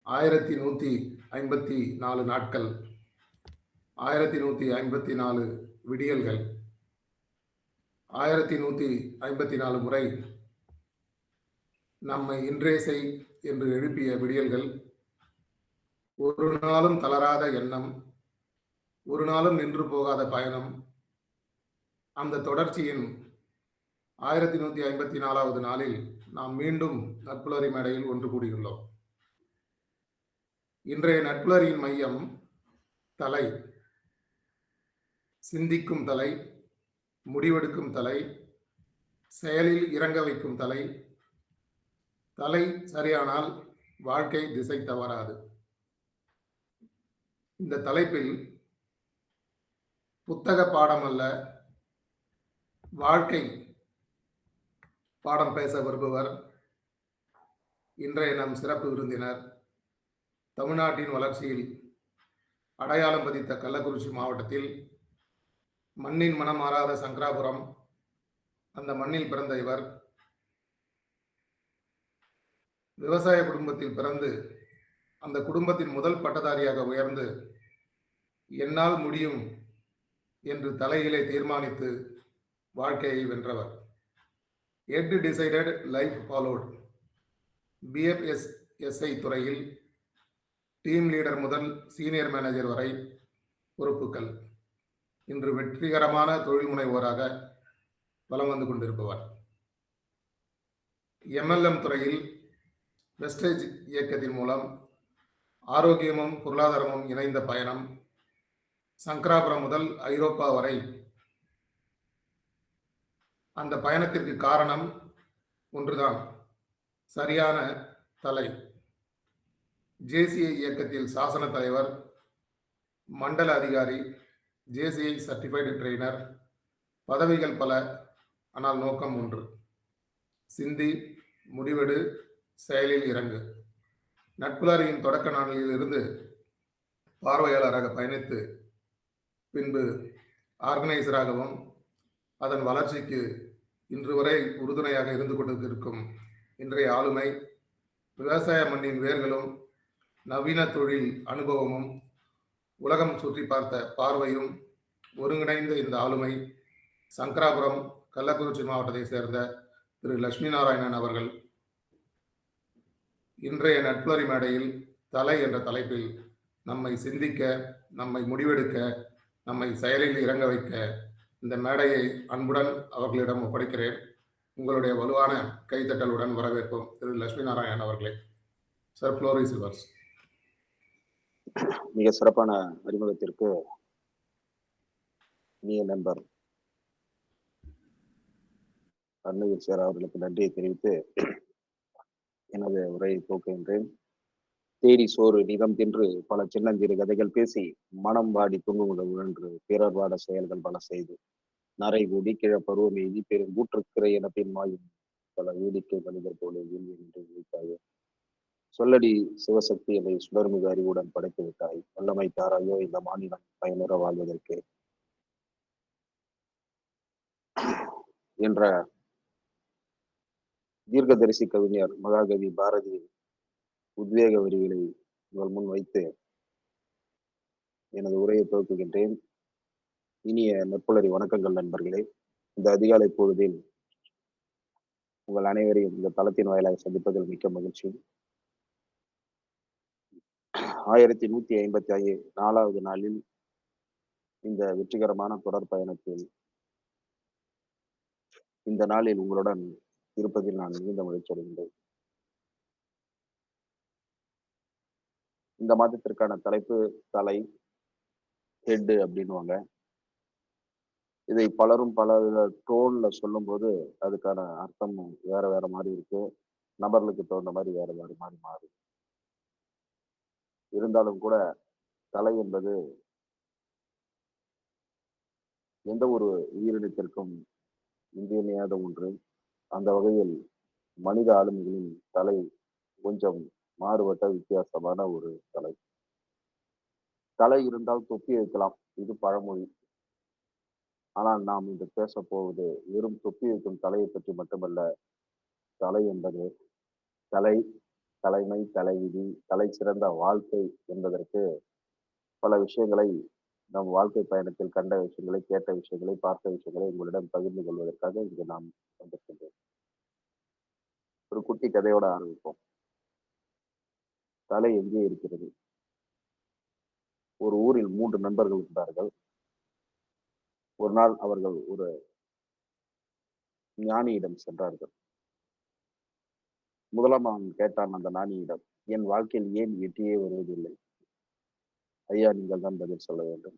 1154 நாட்கள், 1154 விடியல்கள், 1154 முறை நம்மை இன்றே செய் என்று எழுப்பிய விடியல்கள், ஒரு நாளும் தளராத எண்ணம், ஒரு நாளும் நின்று போகாத பயணம். அந்த தொடர்ச்சியின் 1154வது நாளில் நாம் மீண்டும் நட்புலரி மேடையில் ஒன்று கூடியுள்ளோம். இன்றைய நட்புலரியின் மையம் தலை. சிந்திக்கும் தலை, முடிவெடுக்கும் தலை, செயலில் இறங்க வைக்கும் தலை. தலை சரியானால் வாழ்க்கை திசை தவறாது. இந்த தலைப்பில் புத்தக பாடம் அல்ல, வாழ்க்கை பாடம் பேச வருபவர் இன்றைய நம் சிறப்பு விருந்தினர், தமிழ்நாட்டின் வளர்ச்சியில் அடையாளம் பதித்த கள்ளக்குறிச்சி மாவட்டத்தில் மண்ணின் மனம் மாறாத சங்கராபுரம், அந்த மண்ணில் பிறந்த இவர் விவசாய குடும்பத்தில் பிறந்து அந்த குடும்பத்தின் முதல் பட்டதாரியாக உயர்ந்து என்னால் முடியும் என்று தலையிலே தீர்மானித்து வாழ்க்கையை வென்றவர். எட் டிசைடட் லைஃப் ஃபாலோட். BFSI துறையில் டீம் லீடர் முதல் சீனியர் மேனேஜர் வரை பொறுப்புகள். இன்று வெற்றிகரமான தொழில் முனைவோராக வலம் வந்து கொண்டிருப்பவர். MLM துறையில் வெஸ்டேஜ் இயக்கத்தின் மூலம் ஆரோக்கியமும் பொருளாதாரமும் இணைந்த பயணம். சங்கராபுரம் முதல் ஐரோப்பா வரை. அந்த பயணத்திற்கு காரணம் ஒன்றுதான், சரியான தலை. JCI இயக்கத்தில் சாசன தலைவர், மண்டல அதிகாரி, JCI சர்டிஃபைடு ட்ரெய்னர், பதவிகள் பல, ஆனால் நோக்கம் ஒன்று. சிந்தி, முடிவெடு, செயலில் இறங்கு. நட்புலரியின் தொடக்க நாளில் இருந்து பார்வையாளராக பயணித்து பின்பு ஆர்கனைசராகவும் அதன் வளர்ச்சிக்கு இன்று வரை உறுதுணையாக இருந்து கொண்டிருக்கும் இன்றைய ஆளுமை, விவசாய மண்ணின் வேர்களும் நவீன தொழில் அனுபவமும் உலகம் சுற்றி பார்த்த பார்வையும் ஒருங்கிணைந்த இந்த ஆளுமை சங்கராபுரம் கள்ளக்குறிச்சி மாவட்டத்தை சேர்ந்த திரு லட்சுமி நாராயணன் அவர்கள் இன்றைய நட்புலரி மேடையில் தலை என்ற தலைப்பில் நம்மை சிந்திக்க, நம்மை முடிவெடுக்க, நம்மை செயலில் இறங்க வைக்க இந்த மேடையை அன்புடன் அவர்களிடம் ஒப்படைக்கிறேன். உங்களுடைய வலுவான கைத்தட்டலுடன் வரவேற்போம் திரு லட்சுமி நாராயணன் அவர்களை. Sir, floor is yours. மிக சிறப்பான அறிமுகத்திற்கு இனிய நண்பர் அருணகிரி சார் அவர்களுக்கு நன்றியை தெரிவித்து எனது உரையை துவக்குகின்றேன். தேடி சோறு நிதம் தின்று பல சின்னஞ்சிறு கதைகள் பேசி மனம் வாடி தூங்குமுடன் உழன்று பிறர் வாட செயல்கள் பல செய்து நரை கூடி கிழ பருவம் எய்தி பெரும் கூற்றுக்கிறை என பின்மாயும் பல வேடிக்கை மனிதர் போல வீழ்வி என்று விழித்தாயோ. சொல்லடி சிவசக்தி என்னை சுடர்மிகு அறிவுடன் படைத்து விட்டாய். வல்லமை தாராயோ இந்த மாநிலம் பயனுற வாழ்வதற்கு என்ற தீர்க்கதரிசி கவிஞர் மகாகவி பாரதியின் உத்வேக வரிகளை உங்கள் முன் வைத்து எனது உரையை துவக்குகின்றேன். இனிய நட்புலரி வணக்கங்கள் நண்பர்களே. இந்த அதிகாலை பொழுதில் உங்கள் அனைவரையும் இந்த தளத்தின் வாயிலாக சந்திப்பதில் மிக்க மகிழ்ச்சி. 1154வது நாளில் இந்த வெற்றிகரமான தொடர் பயணத்தில் இந்த நாளில் உங்களுடன் இருப்பதில் நான் மிகுந்த மகிழ்ச்சி அடைகின்றேன். இந்த மாதத்திற்கான தலைப்பு தலை, ஹெட் அப்படின்வாங்க. இதை பலரும் பல டோன்ல சொல்லும் போது அதுக்கான அர்த்தம் வேற வேற மாதிரி இருக்கு. நபர்களுக்கு தகுந்த மாதிரி வேற வேற மாதிரி மாறும். இருந்தாலும் கூட தலை என்பது எந்த ஒரு உயிரினத்திற்கும் இன்றியமையாத ஒன்று. அந்த வகையில் மனித ஆளுமைகளின் தலை கொஞ்சம் மாறுபட்ட வித்தியாசமான ஒரு தலை. தலை இருந்தால் தொப்பி வைக்கலாம், இது பழமொழி. ஆனால் நாம் இன்று பேச போவது வெறும் தொப்பி வைக்கும் தலையை பற்றி மட்டுமல்ல. தலை என்பது தலை, தலைமை, தலைவிதி, தலை சிறந்த வாழ்க்கை என்பதற்கு பல விஷயங்களை நம் வாழ்க்கை பயணத்தில் கண்ட விஷயங்களை, கேட்ட விஷயங்களை, பார்த்த விஷயங்களை உங்களிடம் பகிர்ந்து கொள்வதற்காக இங்கு நாம் வந்திருக்கின்றோம். ஒரு குட்டி கதையோட ஆரம்பிப்போம். தலை எங்கே இருக்கிறது? ஒரு ஊரில் 3 நண்பர்கள் இருந்தார்கள். ஒரு நாள் அவர்கள் ஒரு ஞானியிடம் சென்றார்கள். முதலாம் அவன் கேட்டான் அந்த ஞானியிடம், "என் வாழ்க்கையில் ஏன் வெற்றியே வருவதில்லை? ஐயா நீங்கள் தான் பதில் சொல்ல வேண்டும்."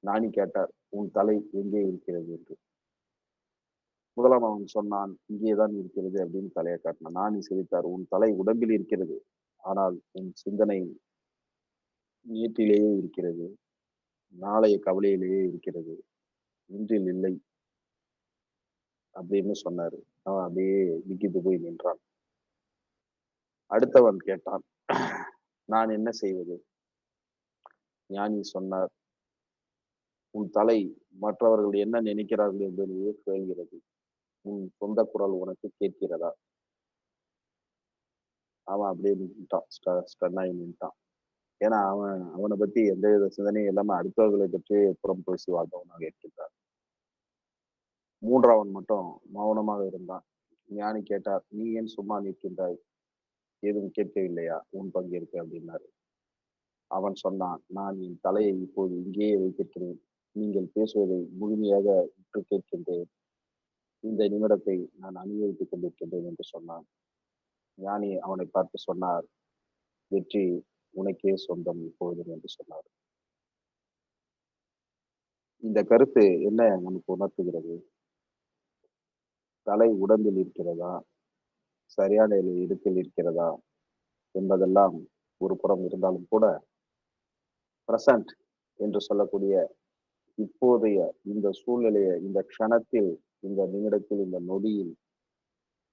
ஞானி கேட்டார், "உன் தலை எங்கே இருக்கிறது?" என்று. முதலாம் அவன் சொன்னான், "இங்கேதான் இருக்கிறது" அப்படின்னு தலையை காட்டினான். ஞானி சிரித்தார், "உன் தலை உடம்பில் இருக்கிறது. ஆனால் உன் சிந்தனை நேற்றிலேயே இருக்கிறது. நாளைய கவலையிலேயே இருக்கிறது. இன்றில் இல்லை." அப்படின்னு சொன்னாரு. அவன் அப்படியே விக்கித்து போய் நின்றான். அடுத்தவன் கேட்டான், "நான் என்ன செய்வது?" ஞானி சொன்னார், "உன் தலை மற்றவர்கள் என்ன நினைக்கிறார்கள் என்பதையே கேள்கிறது. உன் சொந்த குரல் உனக்கு கேட்கிறதா?" அவன் அப்படியே நின்னுட்டான். ஸ்டன்னாகி நின்னுட்டான். ஏன்னா அவனை பத்தி எந்தவித சிந்தனையும் இல்லாம அடுத்தவர்களை பற்றி புறம் பேசி வாழ்ந்தவனாக இருக்கின்றான். மூன்றாவன் மட்டும் மௌனமாக இருந்தான். ஞானி கேட்டார், "நீ ஏன் சும்மா நிற்கின்றாய்? ஏதும் கேட்கவில்லையா? உன் பங்கு இருக்கு" அப்படின்னாரு. அவன் சொன்னான், "நான் என் தலையை இப்போது இங்கேயே வைத்திருக்கிறேன். நீங்கள் பேசுவதை முழுமையாக உற்று கேட்கின்றேன். இந்த நிமிடத்தை நான் அனுபவித்துக் கொண்டிருக்கின்றேன்" என்று சொன்னான். ஞானி அவனை பார்த்து சொன்னார், "வெற்றி உனக்கே சொந்தம் இப்பொழுது" என்று சொன்னார். இந்த கருத்து என்ன நமக்கு உணர்த்துகிறது? தலை உடம்பில் இருக்கிறதா? சரியான இடத்தில் இருக்கிறதா? என்பதெல்லாம் ஒரு புறம் இருந்தாலும் கூட, பிரசன்ட் என்று சொல்லக்கூடிய இப்போதைய இந்த சூழ்நிலையை, இந்த க்ஷணத்தில், இந்த நிமிடத்தில், இந்த நொடியில்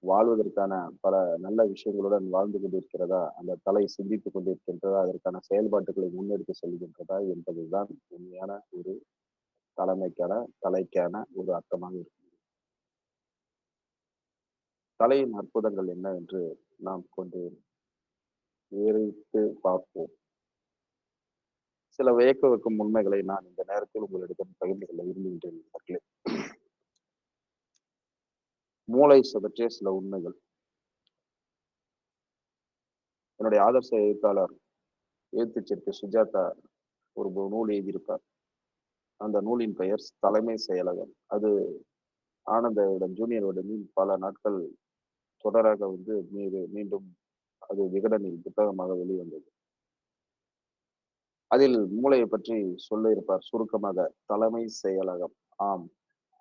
வாழ்வதற்கான பல நல்ல விஷயங்களுடன் வாழ்ந்து கொண்டிருக்கிறதா? அந்த தலை சிந்தித்துக் கொண்டிருக்கின்றதா? அதற்கான செயல்பாட்டுகளை முன்னெடுத்து செல்கின்றதா? என்பதுதான் உண்மையான ஒரு தலைக்கான ஒரு அர்த்தமாக இருக்கும். தலையின் அற்புதங்கள் என்ன என்று நாம் கொஞ்சம் விவரித்து பார்ப்போம். சில வியக்க வைக்கும் உண்மைகளை நான் இந்த நேரத்தில் உங்களிடம் பகிர்ந்து கொள்ள விரும்புகின்றேன் நண்பர்களே. மூளை பற்றிய சில உண்மைகள். என்னுடைய ஆதர்ச எழுத்தாளர் எழுத்துச்சிற்கு சுஜாதா ஒரு நூல் எழுதியிருப்பார். அந்த நூலின் பெயர் தலைமை செயலகம். அது ஆனந்தவிடம் ஜூனியர்விடமில் பல நாட்கள் தொடராக மீண்டும் அது விகடனில் புத்தகமாக வெளிவந்தது. அதில் மூளையை பற்றி சொல்ல இருப்பார் சுருக்கமாக, தலைமை செயலகம். ஆம்,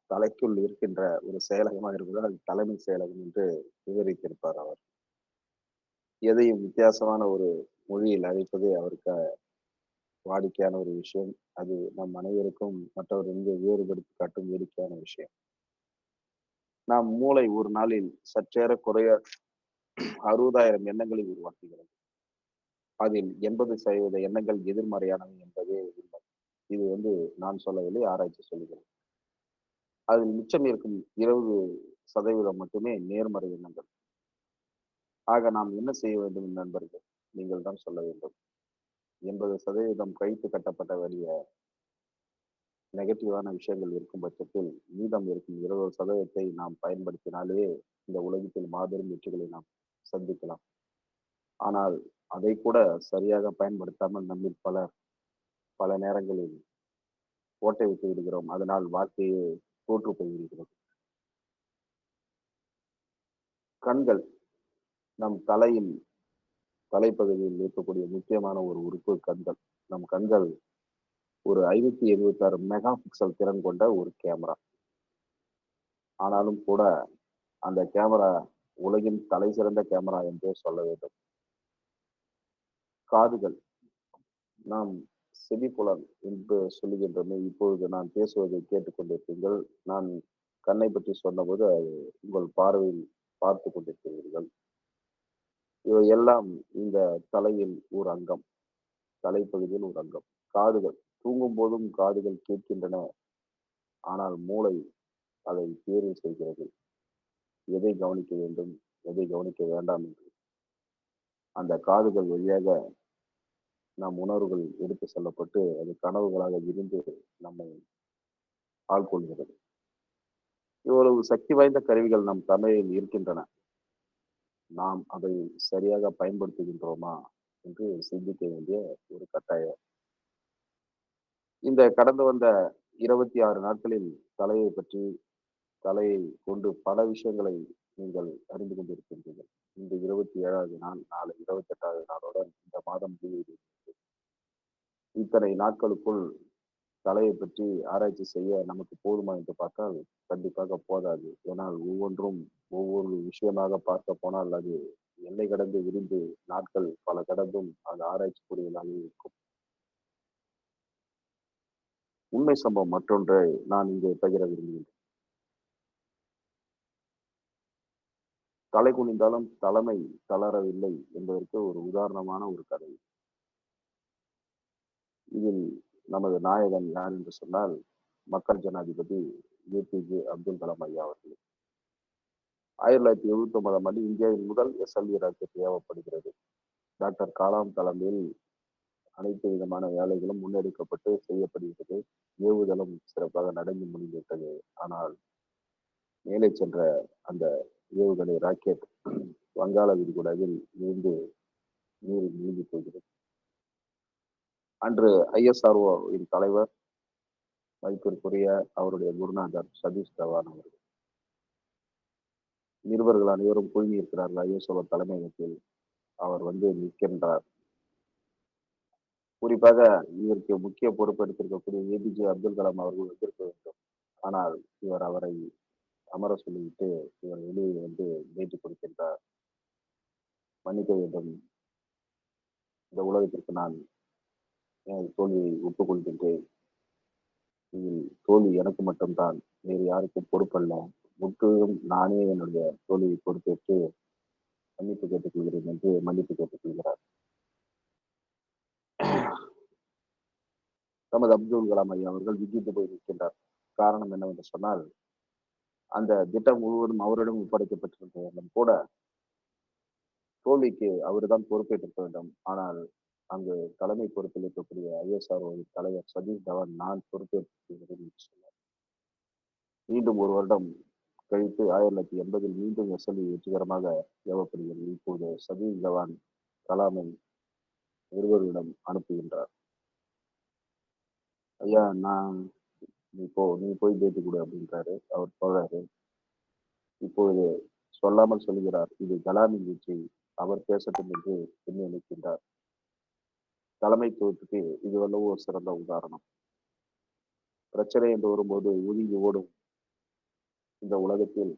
தலைக்குள் இருக்கின்ற ஒரு செயலகமாக இருப்பதால் அது தலைமை செயலகம் என்று விவரித்திருப்பார் அவர். எதையும் வித்தியாசமான ஒரு மொழியில் அழைப்பது அவருக்கு வாடிக்கையான ஒரு விஷயம். அது நம் அனைவருக்கும் மற்றவரிலிருந்து வேறுபடுத்தி காட்டும் வேடிக்கையான விஷயம். நாம் மூளை ஒரு நாளில் சற்றேறக்குறைய 60,000 எண்ணங்களை உருவாக்குகிறது. அதில் 80% எண்ணங்கள் எதிர்மறையானவை என்பதே உண்மை. இது நான் சொல்லவில்லை, ஆராய்ச்சி சொல்லுகிறது. அதில் மிச்சம் இருக்கும் 20% மட்டுமே நேர்மறை எண்ணங்கள். ஆக நாம் என்ன செய்ய வேண்டும் நண்பர்கள்? நீங்கள் தான் சொல்ல வேண்டும். 80% கழித்து கட்டப்பட்ட வழிய நெகட்டிவான விஷயங்கள் இருக்கும் பட்சத்தில், மீதம் இருக்கும் 20% நாம் பயன்படுத்தினாலே இந்த உலகத்தில் மாபெரும் வெற்றிகளை நாம் சந்திக்கலாம். ஆனால் அதை கூட சரியாக பயன்படுத்தாமல் நம்மில் பலர் பல நேரங்களில் ஓட்டை விட்டு விடுகிறோம். அதனால் வாழ்க்கையே தோற்று போய்விடுகிறது. கண்கள் நம் தலைப்பகுதியில் இருக்கக்கூடிய முக்கியமான ஒரு உறுப்பு கண்கள். நம் கண்கள் ஒரு 576 மெகா பிக்சல் திறன் கொண்ட ஒரு கேமரா. ஆனாலும் கூட அந்த கேமரா உலகின் தலை சிறந்த கேமரா என்றே சொல்ல வேண்டும். காதுகள் நாம் செவிப்புலன் என்று சொல்லுகின்றோமே, இப்பொழுது நான் பேசுவதை கேட்டுக்கொண்டிருப்பீர்கள். நான் கண்ணை பற்றி சொன்னபோது அது உங்கள் பார்வையில் பார்த்து கொண்டிருக்கிறீர்கள். இவை எல்லாம் இந்த தலையில் ஒரு அங்கம், தலைப்பகுதியில் ஒரு அங்கம். காதுகள் தூங்கும் போதும் காதுகள் கேட்கின்றன. ஆனால் மூளை அதை தேர்வு செய்கிறது. எதை கவனிக்க வேண்டும், எதை கவனிக்க வேண்டாம் என்று. அந்த காதுகள் வழியாக நம் உணர்வுகள் எடுத்து செல்லப்பட்டு அது கனவுகளாக விரிந்து நம்மை ஆட்கொள்கிறது. இவ்வளவு சக்தி வாய்ந்த கருவிகள் நம் தலையில் இருக்கின்றன. நாம் அதை சரியாக பயன்படுத்துகின்றோமா என்று சிந்திக்க வேண்டிய ஒரு கட்டாயம். இந்த கடந்து வந்த 26 நாட்களில் தலையை பற்றி, தலையை கொண்டு பல விஷயங்களை நீங்கள் அறிந்து கொண்டிருக்கின்றீர்கள். இன்று 27வது நாள், நாளை 28வது நாளுடன் இந்த மாதம் முடிவடைகிறது. இத்தனை நாட்களுக்குள் தலையை பற்றி ஆராய்ச்சி செய்ய நமக்கு போதுமா என்று பார்த்தால் கண்டிப்பாக போதாது. ஏனால் ஒவ்வொன்றும் ஒவ்வொரு விஷயமாக பார்க்க போனால் அது எல்லை கடந்து விரிந்து நாட்கள் பல கடந்தும் அது ஆராய்ச்சி புரியலாக இருக்கும். உண்மை சம்பவம் மற்றொன்றை நான் இங்கே பகிர விரும்புகிறேன். தலை குனிந்தாலும் தலைமை தளரவில்லை என்பதற்கு ஒரு உதாரணமான ஒரு கதை. இதில் நமது நாயகன் யார் என்று சொன்னால் மக்கள் ஜனாதிபதி ஏபிஜே அப்துல் கலாம் ஐயா அவர்கள். 1979ஆம் ஆண்டு இந்தியாவின் முதல் SLV ராக்கெட் ஏவப்படுகிறது. டாக்டர் கலாம் தலைமையில் அனைத்து விதமான வேலைகளும் முன்னெடுக்கப்பட்டு செய்யப்படுகிறது. ஏவுதளம் சிறப்பாக நடந்து முடிந்துவிட்டது. ஆனால் மேலே சென்ற அந்த ஏவுகணை ராக்கெட் வங்காள விரிகுடாவில் விழுந்து நீரில் மூழ்கி போகிறது. அன்று ISRO இன் தலைவர் மதிப்பிற்குரிய அவருடைய குருநாதர் சதீஷ் தவான் அவர்கள். நிருபர்கள் அனைவரும் குழுமி இருக்கிறார்கள் ISRO தலைமையகத்தில். அவர் வந்து நிற்கின்றார். குறிப்பாக இதற்கு முக்கிய பொறுப்பெடுத்திருக்கக்கூடிய APJ அப்துல் கலாம் அவர்கள் வந்திருக்க வேண்டும். ஆனால் இவர் அவரை அமர சொல்லிவிட்டு இவர் வெளியே வந்து பேட்டி கொடுக்கின்றார். மன்னிக்க வேண்டும், இந்த உலகத்திற்கு நான் எனது தோல்வியை ஒப்புக்கொள்கின்றேன். இதில் தோல்வி எனக்கு மட்டும்தான், வேறு யாருக்கும் பொறுப்பல்ல. முற்றிலும் நானே என்னுடைய தோல்வியை பொறுப்பேற்று மன்னிப்பு கேட்டுக்கொள்கிறேன் என்று மன்னிப்பு கேட்டுக்கொள்கிறார். நமது அப்துல் கலாம் ஐயா அவர்கள் விஜித்து போய் நிற்கின்றார். காரணம் என்னவென்று சொன்னால், அந்த திட்டம் முழுவதும் அவரிடம் ஒப்படைக்கப்பட்டிருந்தாலும் கூட தோல்விக்கு அவர்தான் பொறுப்பேற்றிருக்க வேண்டும். ஆனால் அங்கு தலைமை பொறுப்பில் இருக்கக்கூடிய ISRO தலைவர் சதீஷ் தவான் நான் பொறுப்பேற்கிறேன் என்று சொன்னார். மீண்டும் ஒரு வருடம் கழித்து 1980 மீண்டும் SLV வெற்றிகரமாக ஏவப்படுகிறது. இப்போது சதீஷ் தவான் கலாமை நிருபர்களிடம் அனுப்புகின்றார். ஐயா, நான் நீ போய் பேட்டி கொடு அப்படின்றாரு. அவர் போறாரு. இப்பொழுது சொல்லாமல் சொல்கிறார், இது கலாமின் வெற்றி, அவர் பேசட்டும் என்று பின்னே நிற்கின்றார். தலைமைத்துவத்துக்கு இது வல்லவோ ஒரு சிறந்த உதாரணம். பிரச்சனை என்று வரும்போது ஒதுங்கி ஓடும் இந்த உலகத்தில்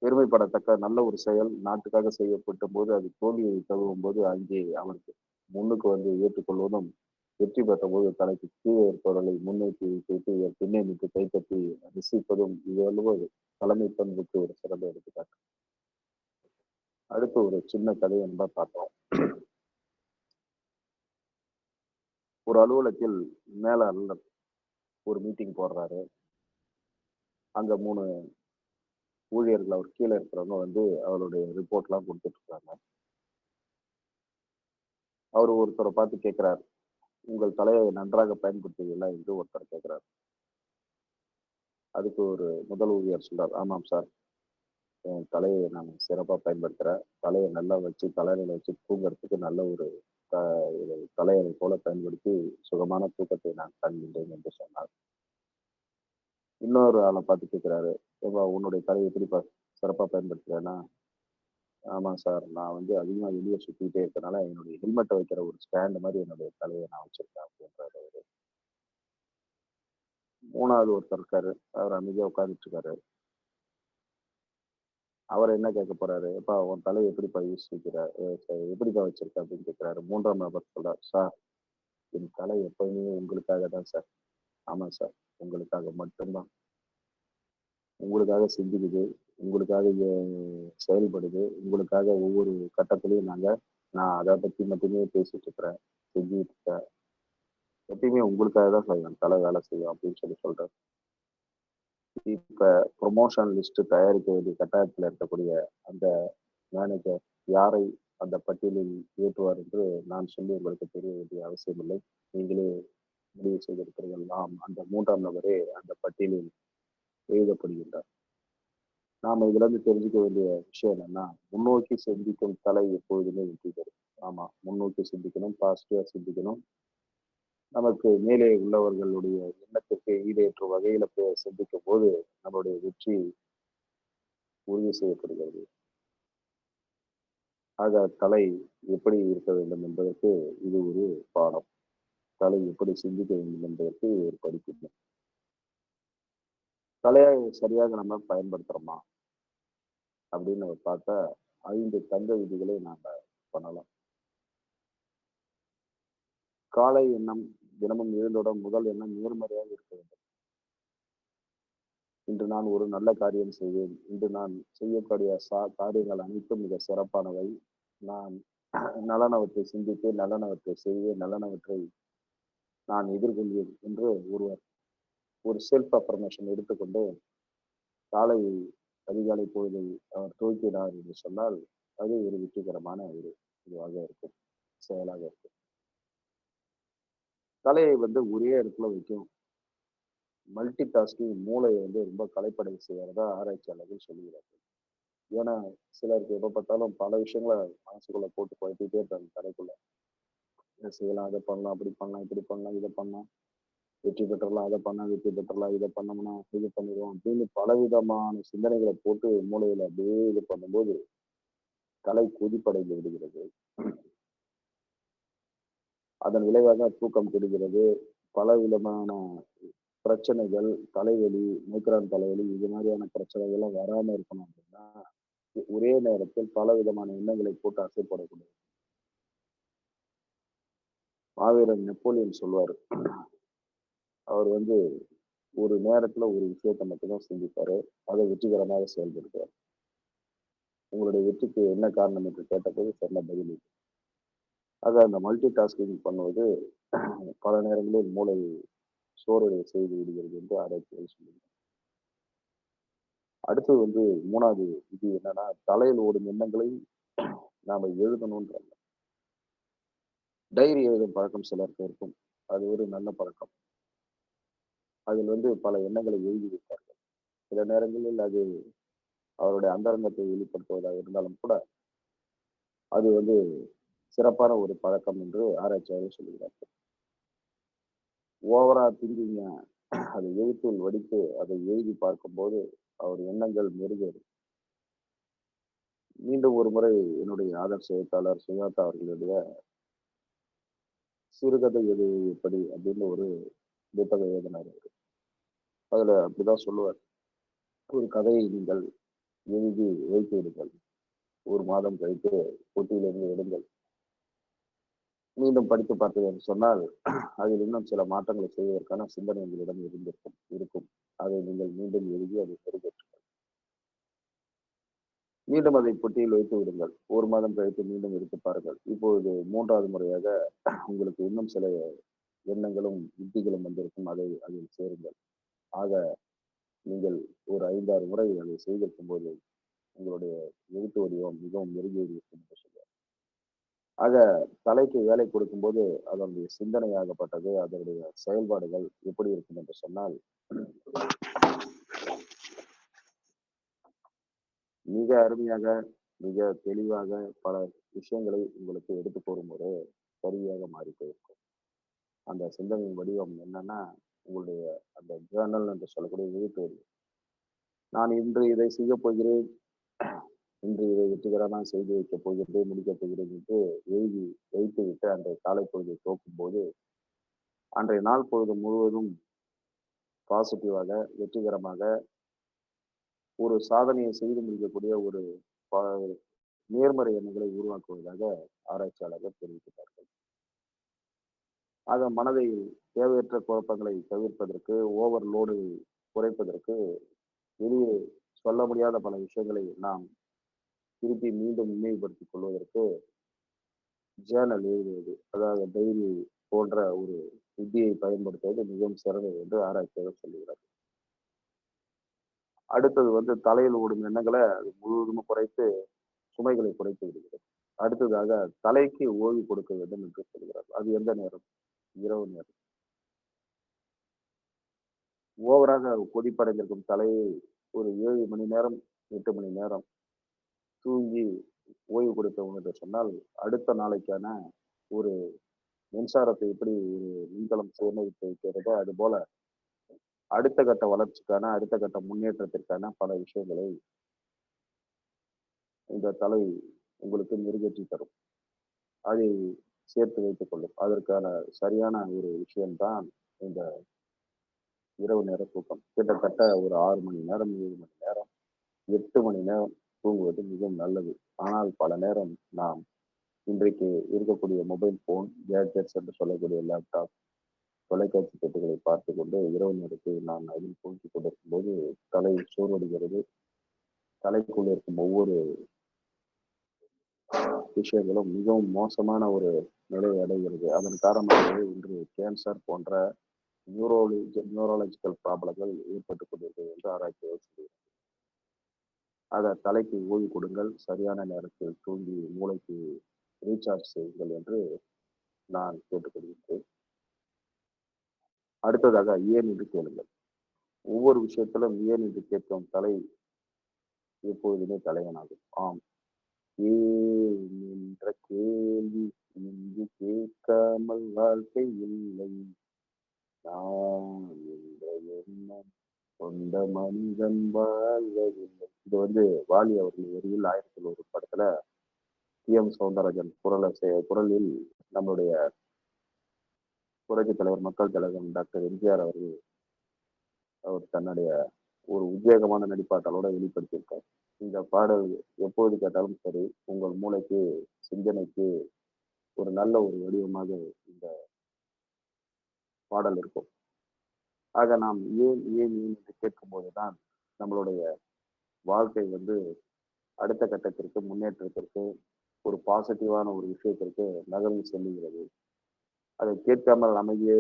பெருமைப்படத்தக்க நல்ல ஒரு செயல் நாட்டுக்காக செய்யப்பட்ட போது அது தோல்வியை தழுவும் போது அங்கே அவருக்கு முன்னுக்கு வந்து ஏற்றுக்கொள்வதும், வெற்றி பெற்ற போது தனக்கு கீழே இருப்பவர்களை முன்னேற்றி வைத்து பின்னே நின்று கைப்பற்றி ரசிப்பதும் இது வல்லவோ தலைமை பண்புக்கு ஒரு சிறந்த எடுத்துக்காட்டு. அடுத்து ஒரு சின்ன கதை என்பதை பார்த்தோம். ஒரு அலுவலகத்தில் மேலாளர் ஒரு மீட்டிங் போடுறாரு. அங்க 3 ஊழியர்கள் அவர் கீழே இருக்கிறவங்க வந்து அவருடைய ரிப்போர்ட்லாம் கொடுத்துட்டு இருக்காங்க. அவர் ஒருத்தரை பார்த்து கேட்கிறார், உங்கள் தலையை நன்றாக பயன்படுத்துவீங்களா என்று ஒருத்தர் கேட்கிறார். அதுக்கு ஒரு முதல் ஊழியர் சொல்றார், ஆமாம் சார், என் தலையை நான் சிறப்பாக பயன்படுத்துறேன். தலையை நல்லா வச்சு தலையில வச்சு தூங்குறதுக்கு நல்ல ஒரு தலையணை போல பயன்படுத்தி சுகமான தூக்கத்தை நான் காண்கின்றேன் என்று சொன்னார். இன்னொரு ஆளை பார்த்து கேட்கிறாரு, ஏப்பா உன்னுடைய தலையை எப்படி சிறப்பாக பயன்படுத்துறேன்னா, ஆமாம் சார், நான் வந்து அதிகமாக வெளியே சுற்றிக்கிட்டே இருக்கனால என்னுடைய ஹெல்மெட்டை வைக்கிற ஒரு ஸ்டாண்டு மாதிரி என்னுடைய தலையை நான் வச்சிருக்கேன் அப்படின்றாரு அவரு. 3வது ஒருத்தர் இருக்காரு, அவர் அமைதியாக உட்காந்துட்டு இருக்காரு. அவர் என்ன கேட்க போறாரு, எப்பா உன் தலையை எப்படிப்பா யூஸ் வைக்கிற, எப்படிப்பா வச்சிருக்க அப்படின்னு கேட்கிறாரு. 3ஆம் நபர் சொல்றார், சார் என் தலை எப்பவுமே உங்களுக்காக தான் சார். ஆமாம் சார், உங்களுக்காக மட்டும்தான். உங்களுக்காக சிந்திக்குது, உங்களுக்காக செயல்படுது, உங்களுக்காக ஒவ்வொரு கட்டத்திலையும் நான் அதை பத்தி மட்டுமே பேசிட்டு இருக்கிறேன், செஞ்சுட்டு இருக்கேன். எப்பயுமே உங்களுக்காக தான் சார் தலை வேலை செய்யும் அப்படின்னு சொல்றேன். இப்ப ப்ரொமோஷன் லிஸ்ட் தயாரிக்க வேண்டிய கட்டாயத்துல இருக்கக்கூடிய அந்த மேனேஜர் யாரை அந்த பட்டியலில் ஏற்றுவார் என்று நான் சொல்லி உங்களுக்கு தெரிய வேண்டிய அவசியமில்லை. நீங்களே முடிவு செய்திருக்கிறீர்கள். நாம் அந்த 3ஆம் நபரே அந்த பட்டியலில் எழுதப்படுகின்றார். நாம இதுல இருந்து தெரிஞ்சுக்க வேண்டிய விஷயம் என்னன்னா, முன்னோக்கி சிந்திக்கும் தலை எப்பொழுதுமே வெற்றி பெறும். ஆமா, முன்னோக்கி சிந்திக்கணும், பாசிட்டிவா சிந்திக்கணும். நமக்கு மேலே உள்ளவர்களுடைய எண்ணத்திற்கு ஈடேற்றும் வகையில சிந்திக்கும் போது நம்மளுடைய வெற்றி உறுதி செய்யப்படுகிறது. ஆக தலை எப்படி இருக்க வேண்டும் என்பதற்கு இது ஒரு பாடம். தலை எப்படி சிந்திக்க வேண்டும் என்பதற்கு இது ஒரு படிப்பு. தலையை சரியாக நம்ம பயன்படுத்துறோமா அப்படின்னு பார்த்தா 5 தங்க விதிகளை நாம பண்ணலாம். காலை எண்ணம் தினமும் எழுந்தவுடன் முதல் எண்ணம் நேர்மறையாக இருக்க வேண்டும். இன்று நான் ஒரு நல்ல காரியம் செய்வேன். இன்று நான் செய்யக்கூடிய காரியங்கள் அனைத்தும் மிக சிறப்பானவை. நான் நல்லனவற்றை சிந்தித்து நல்லனவற்றை செய்வேன், நல்லனவற்றை நான் எதிர்கொள்வேன் என்று ஒருவர் ஒரு செல்ஃப் அஃபர்மேஷன் எடுத்துக்கொண்டு காலை அதிகாலை பொழுதை அவர் துவக்கினார் என்று சொன்னால் அது ஒரு வெற்றிகரமான ஒரு இதுவாக இருக்கும், செயலாக இருக்கும். தலையை ஒரே இடத்துல வைக்கும். மல்டி டாஸ்கிங் மூளையை ரொம்ப கலைப்படை செய்யறதா ஆராய்ச்சியாளர்கள் சொல்லுகிறார்கள். ஏன்னா சிலருக்கு எப்ப பார்த்தாலும் பல விஷயங்களை மனசுக்குள்ள போட்டு குழப்பிட்டே இருக்காங்க தலைக்குள்ள. இதை செய்யலாம், அதை பண்ணலாம், அப்படி பண்ணலாம், இப்படி பண்ணலாம், இதை பண்ணலாம், வெற்றி பெற்றலாம், அதை பண்ணா வெற்றி பெற்றலாம், இதை பண்ணோம்னா இது பண்ணிடுவோம் அப்படின்னு பலவிதமான சிந்தனைகளை போட்டு மூளையில அப்படியே இது பண்ணும்போது தலை கொதிப்படைந்து விடுகிறது. அதன் விளைவாக தூக்கம் கெடுகிறது. பல விதமான பிரச்சனைகள், தலைவலி, மைக்ரான் தலைவலி இது மாதிரியான பிரச்சனைகள் எல்லாம் வராம இருக்கணும் அப்படின்னா ஒரே நேரத்தில் பல விதமான எண்ணங்களை போட்டு அசைப்படக்கூடாது. மாவீரன் நெப்போலியன் சொல்லுவாரு, அவர் ஒரு நேரத்துல ஒரு விஷயத்தை மட்டும்தான் சிந்திப்பாரு, அதை வெற்றிகரமாக செயல்படுத்துவார். உங்களுடைய வெற்றிக்கு என்ன காரணம் என்று கேட்டபோது சொன்ன பதில் இது. ஆக அந்த மல்டி டாஸ்கிங் பண்ணுவது பல நேரங்களில் மூளை சோர்வடை செய்து விடுகிறது என்று ஆராய்ச்சிகள் சொல்லுங்க. அடுத்தது 3வது விதி என்னன்னா, தலையில் ஓடும் எண்ணங்களை நாம எழுதணும்ன்ற டைரி எழுதும் பழக்கம் சிலருக்கு இருக்கும். அது ஒரு நல்ல பழக்கம். அதில் பல எண்ணங்களை எழுதி வைப்பார்கள். சில நேரங்களில் அது அவருடைய அந்தரங்கத்தை வெளிப்படுத்துவதாக இருந்தாலும் கூட அது சிறப்பான ஒரு பழக்கம் என்று ஆராய்ச்சியாளர்கள் சொல்லுகிறார்கள். ஓவரா திங்கிங்க அதை எழுத்தில் வடித்து அதை எழுதி பார்க்கும்போது அவர் எண்ணங்கள் மெருகேறும். மீண்டும் ஒரு முறை என்னுடைய ஆதர்ச எழுத்தாளர் சுஜாதா அவர்களுடைய சிறுகதை எழுது எப்படி அப்படின்னு ஒரு புத்தகம் எழுதினார். அதுல அப்படிதான் சொல்லுவார், ஒரு கதையை நீங்கள் எழுதி வைத்து விடுங்கள், 1 மாதம் கழித்து போட்டியிலிருந்து எடுங்கள், மீண்டும் படித்து பார்த்தது என்று சொன்னால் அதில் இன்னும் சில மாற்றங்களை செய்வதற்கான சிந்தனை உங்களிடம் இருக்கும். அதை நீங்கள் மீண்டும் எழுதி அதை பெருகேற்றுங்கள். மீண்டும் அதை பொட்டியில் வைத்து விடுங்கள், 1 மாதம் கழித்து மீண்டும் எடுத்து பாருங்கள். இப்பொழுது 3வது முறையாக உங்களுக்கு இன்னும் சில எண்ணங்களும் யுக்திகளும் வந்திருக்கும், அதை அதில் சேருங்கள். ஆக நீங்கள் ஒரு 5, 6 முறை அதை செய்திருக்கும் போது உங்களுடைய எழுத்து வடிவம் மிகவும் மெருகேறி இருக்கும் என்று சொல்லுவார். ஆக தலைக்கு வேலை கொடுக்கும்போது அதனுடைய சிந்தனையாகப்பட்டது, அதனுடைய செயல்பாடுகள் எப்படி இருக்கும் என்று சொன்னால் மிக அருமையாக, மிக தெளிவாக பல விஷயங்களை உங்களுக்கு எடுத்து கூறும்போது சரியாக மாறி போயிருக்கும். அந்த சிந்தனையின் வடிவம் என்னன்னா, உங்களுடைய அந்த ஜேர்னல் என்று சொல்லக்கூடிய எழுத்து வடிவம். நான் இன்று இதை செய்ய போகிறேன், இன்று இதை வெற்றிகரமாக செய்து வைக்கப் போகிறேன், முடிக்கப் போகிறேன் என்று எழுதி வைத்துவிட்டு அன்றைய காலை பொழுதை துவக்கும் போது அன்றைய நாள் பொழுது முழுவதும் பாசிட்டிவாக, வெற்றிகரமாக ஒரு சாதனையை செய்து முடிக்கக்கூடிய ஒரு நேர்மறை எண்ணங்களை உருவாக்குவதாக ஆராய்ச்சியாளர்கள் தெரிவிக்கிறார்கள். ஆக மனதை தேவையற்ற குழப்பங்களை தவிர்ப்பதற்கு, ஓவர்லோடு குறைப்பதற்கு, வெளியே சொல்ல முடியாத பல விஷயங்களை நாம் திருப்பி மீண்டும் நினைவுபடுத்திக் கொள்வதற்கு ஜேர்னல் எழுதுவது, அதாவது டைரி போன்ற ஒரு வித்தியை பயன்படுத்துவது மிகவும் சிறந்தது என்று ஆராய்ச்சியாளர் சொல்லுகிறார். அடுத்தது தலையில் ஓடும் எண்ணங்களை அது முழுவதும் குறைத்து சுமைகளை குறைத்து விடுகிறது. அடுத்ததாக தலைக்கு ஓய்வு கொடுக்க வேண்டும் என்று சொல்கிறார். அது எந்த நேரம்? இரவு நேரம். ஓவராக கொதிப்படைந்திருக்கும் தலையை ஒரு 7 மணி நேரம் 8 மணி நேரம் தூங்கி ஓய்வு கொடுத்தோம் என்று சொன்னால் அடுத்த நாளைக்கான ஒரு மின்சாரத்தை எப்படி ஒரு மின்கலம் சேமித்து வைக்கிறதோ அது போல அடுத்த கட்ட வளர்ச்சிக்கான அடுத்த கட்ட முன்னேற்றத்திற்கான பல விஷயங்களை இந்த தலை உங்களுக்கு நிறைவேற்றி தரும். அதை சேர்த்து வைத்துக் கொள்ளும். அதற்கான சரியான ஒரு விஷயம்தான் இந்த இரவு நேர தூக்கம். கிட்டத்தட்ட ஒரு 6 மணி நேரம் 7 மணி நேரம் 8 மணி நேரம் தூங்குவது மிகவும் நல்லது. ஆனால் பல நேரம் நாம் இன்றைக்கு இருக்கக்கூடிய மொபைல் போன் கேட்ஜெட்ஸ் என்று சொல்லக்கூடிய லேப்டாப் தொலைக்காட்சி பெட்டிகளை பார்த்து கொண்டு இரவு நேரத்தில் நான் அதில் தூங்கிக் கொண்டிருக்கும் போது தலை சோர்வடைகிறது. தலைக்குள் இருக்கும் ஒவ்வொரு விஷயங்களும் மிகவும் மோசமான ஒரு நிலை அடைகிறது. அதன் காரணமாகவே இன்று கேன்சர் போன்ற நியூரோலாஜிக்கல் ப்ராப்ளங்கள் ஏற்பட்டுக் கொண்டிருக்கிறது என்று ஆராய்ச்சிகள் சொல்கிறது. அதை தலைக்கு ஓய்வு கொடுங்கள், சரியான நேரத்தில் தூங்கி மூளைக்கு ரீசார்ஜ் செய்யுங்கள் என்று நான் கேட்டுக்கொள்கிறேன். அடுத்ததாக ஏன் என்று கேளுங்கள். ஒவ்வொரு விஷயத்திலும் ஏன் என்று கேட்கும் தலை எப்பொழுதுமே தலைவனாகும். ஆம், ஏன் என்ற கேள்வி இங்கு கேட்காமல் வாழ்க்கை இல்லை. நான் என்ற எண்ணம் கொண்ட மனிதன் வாழ்வதில்லை. இது வாலி அவர்கள் வரியில் 1001 படத்துல டி.எம். சௌந்தரராஜன் குரலில் நம்முடைய புரட்சி தலைவர் மக்கள் தலைவர் டாக்டர் எம்ஜிஆர் அவர்கள் அவர் தன்னுடைய ஒரு உத்வேகமான நடிப்பாட்டலோட வெளிப்படுத்தியிருக்கார். இந்த பாடல் எப்போது கேட்டாலும் சரி உங்கள் மூளைக்கு சிந்தனைக்கு ஒரு நல்ல ஒரு வடிவமாக இந்த பாடல் இருக்கும். ஆக நாம் ஏன் ஏன் ஏன் என்று கேட்கும் போதுதான் நம்மளுடைய வாழ்க்கை அடுத்த கட்டத்திற்கு முன்னேற்றத்திற்கு ஒரு பாசிட்டிவான ஒரு விஷயத்திற்கு நகர்ந்து செல்லுகிறது. அதை கேட்காமல் அமைதியே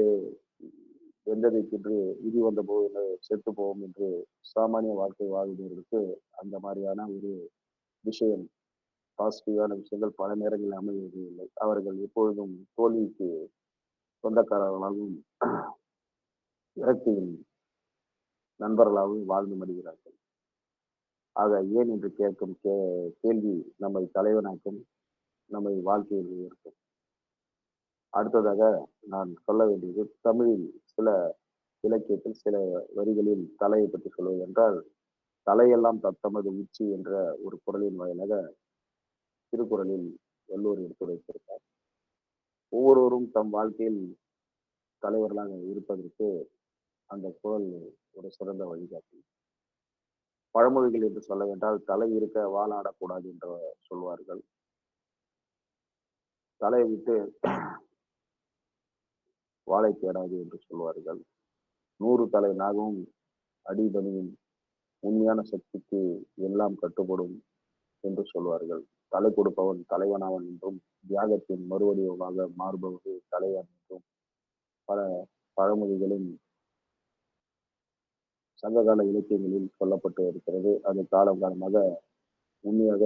வெந்ததை தின்று விதி வந்த போது செத்து போவோம் என்று சாமானிய வாழ்க்கை வாழ்வதற்கு அந்த மாதிரியான ஒரு விஷயம் பாசிட்டிவான விஷயங்கள் பல நேரங்களில் அமைவது இல்லை. அவர்கள் எப்பொழுதும் தோல்விக்கு சொந்தக்காரர்களாகவும் இறக்கையின் நண்பர்களாகவும் வாழ்ந்து மடிகிறார்கள். ஆக ஏன் என்று கேட்கும் கேள்வி நம்மை தலைவனாக்கும், நம்மை வாழ்க்கையில் உயர்த்தும். அடுத்ததாக நான் சொல்ல வேண்டியது தமிழில் சில இலக்கியத்தில் சில வரிகளில் தலையை பற்றி சொல்வது என்றால் தலையெல்லாம் தத்தமது உச்சி என்ற ஒரு குரலின் வாயிலாக திருக்குறளில் வள்ளுவர் எடுத்துரைத்திருக்கார். ஒவ்வொருவரும் தம் வாழ்க்கையில் தலைவர்களாக இருப்பதற்கு அந்த குரல் ஒரு சிறந்த வழிகாட்டி. பழமொழிகள் என்று சொல்ல வேண்டால் தலை இருக்க வாழாடக்கூடாது என்று சொல்வார்கள். தலையை விட்டு வாழை தேடாது என்று சொல்வார்கள். 100 தலை நாகவும் அடிபணியும் உண்மையான சக்திக்கு எல்லாம் கட்டுப்படும் என்று சொல்வார்கள். தலை கொடுப்பவன் தலைவனாவன் என்றும் தியாகத்தின் மறுவடிவமாக மாறுபவது தலைவன் என்றும் பல பழமொழிகளும் சங்ககால இலக்கியங்களில் சொல்லப்பட்டு இருக்கிறது. அது காலம் காலமாக உண்மையாக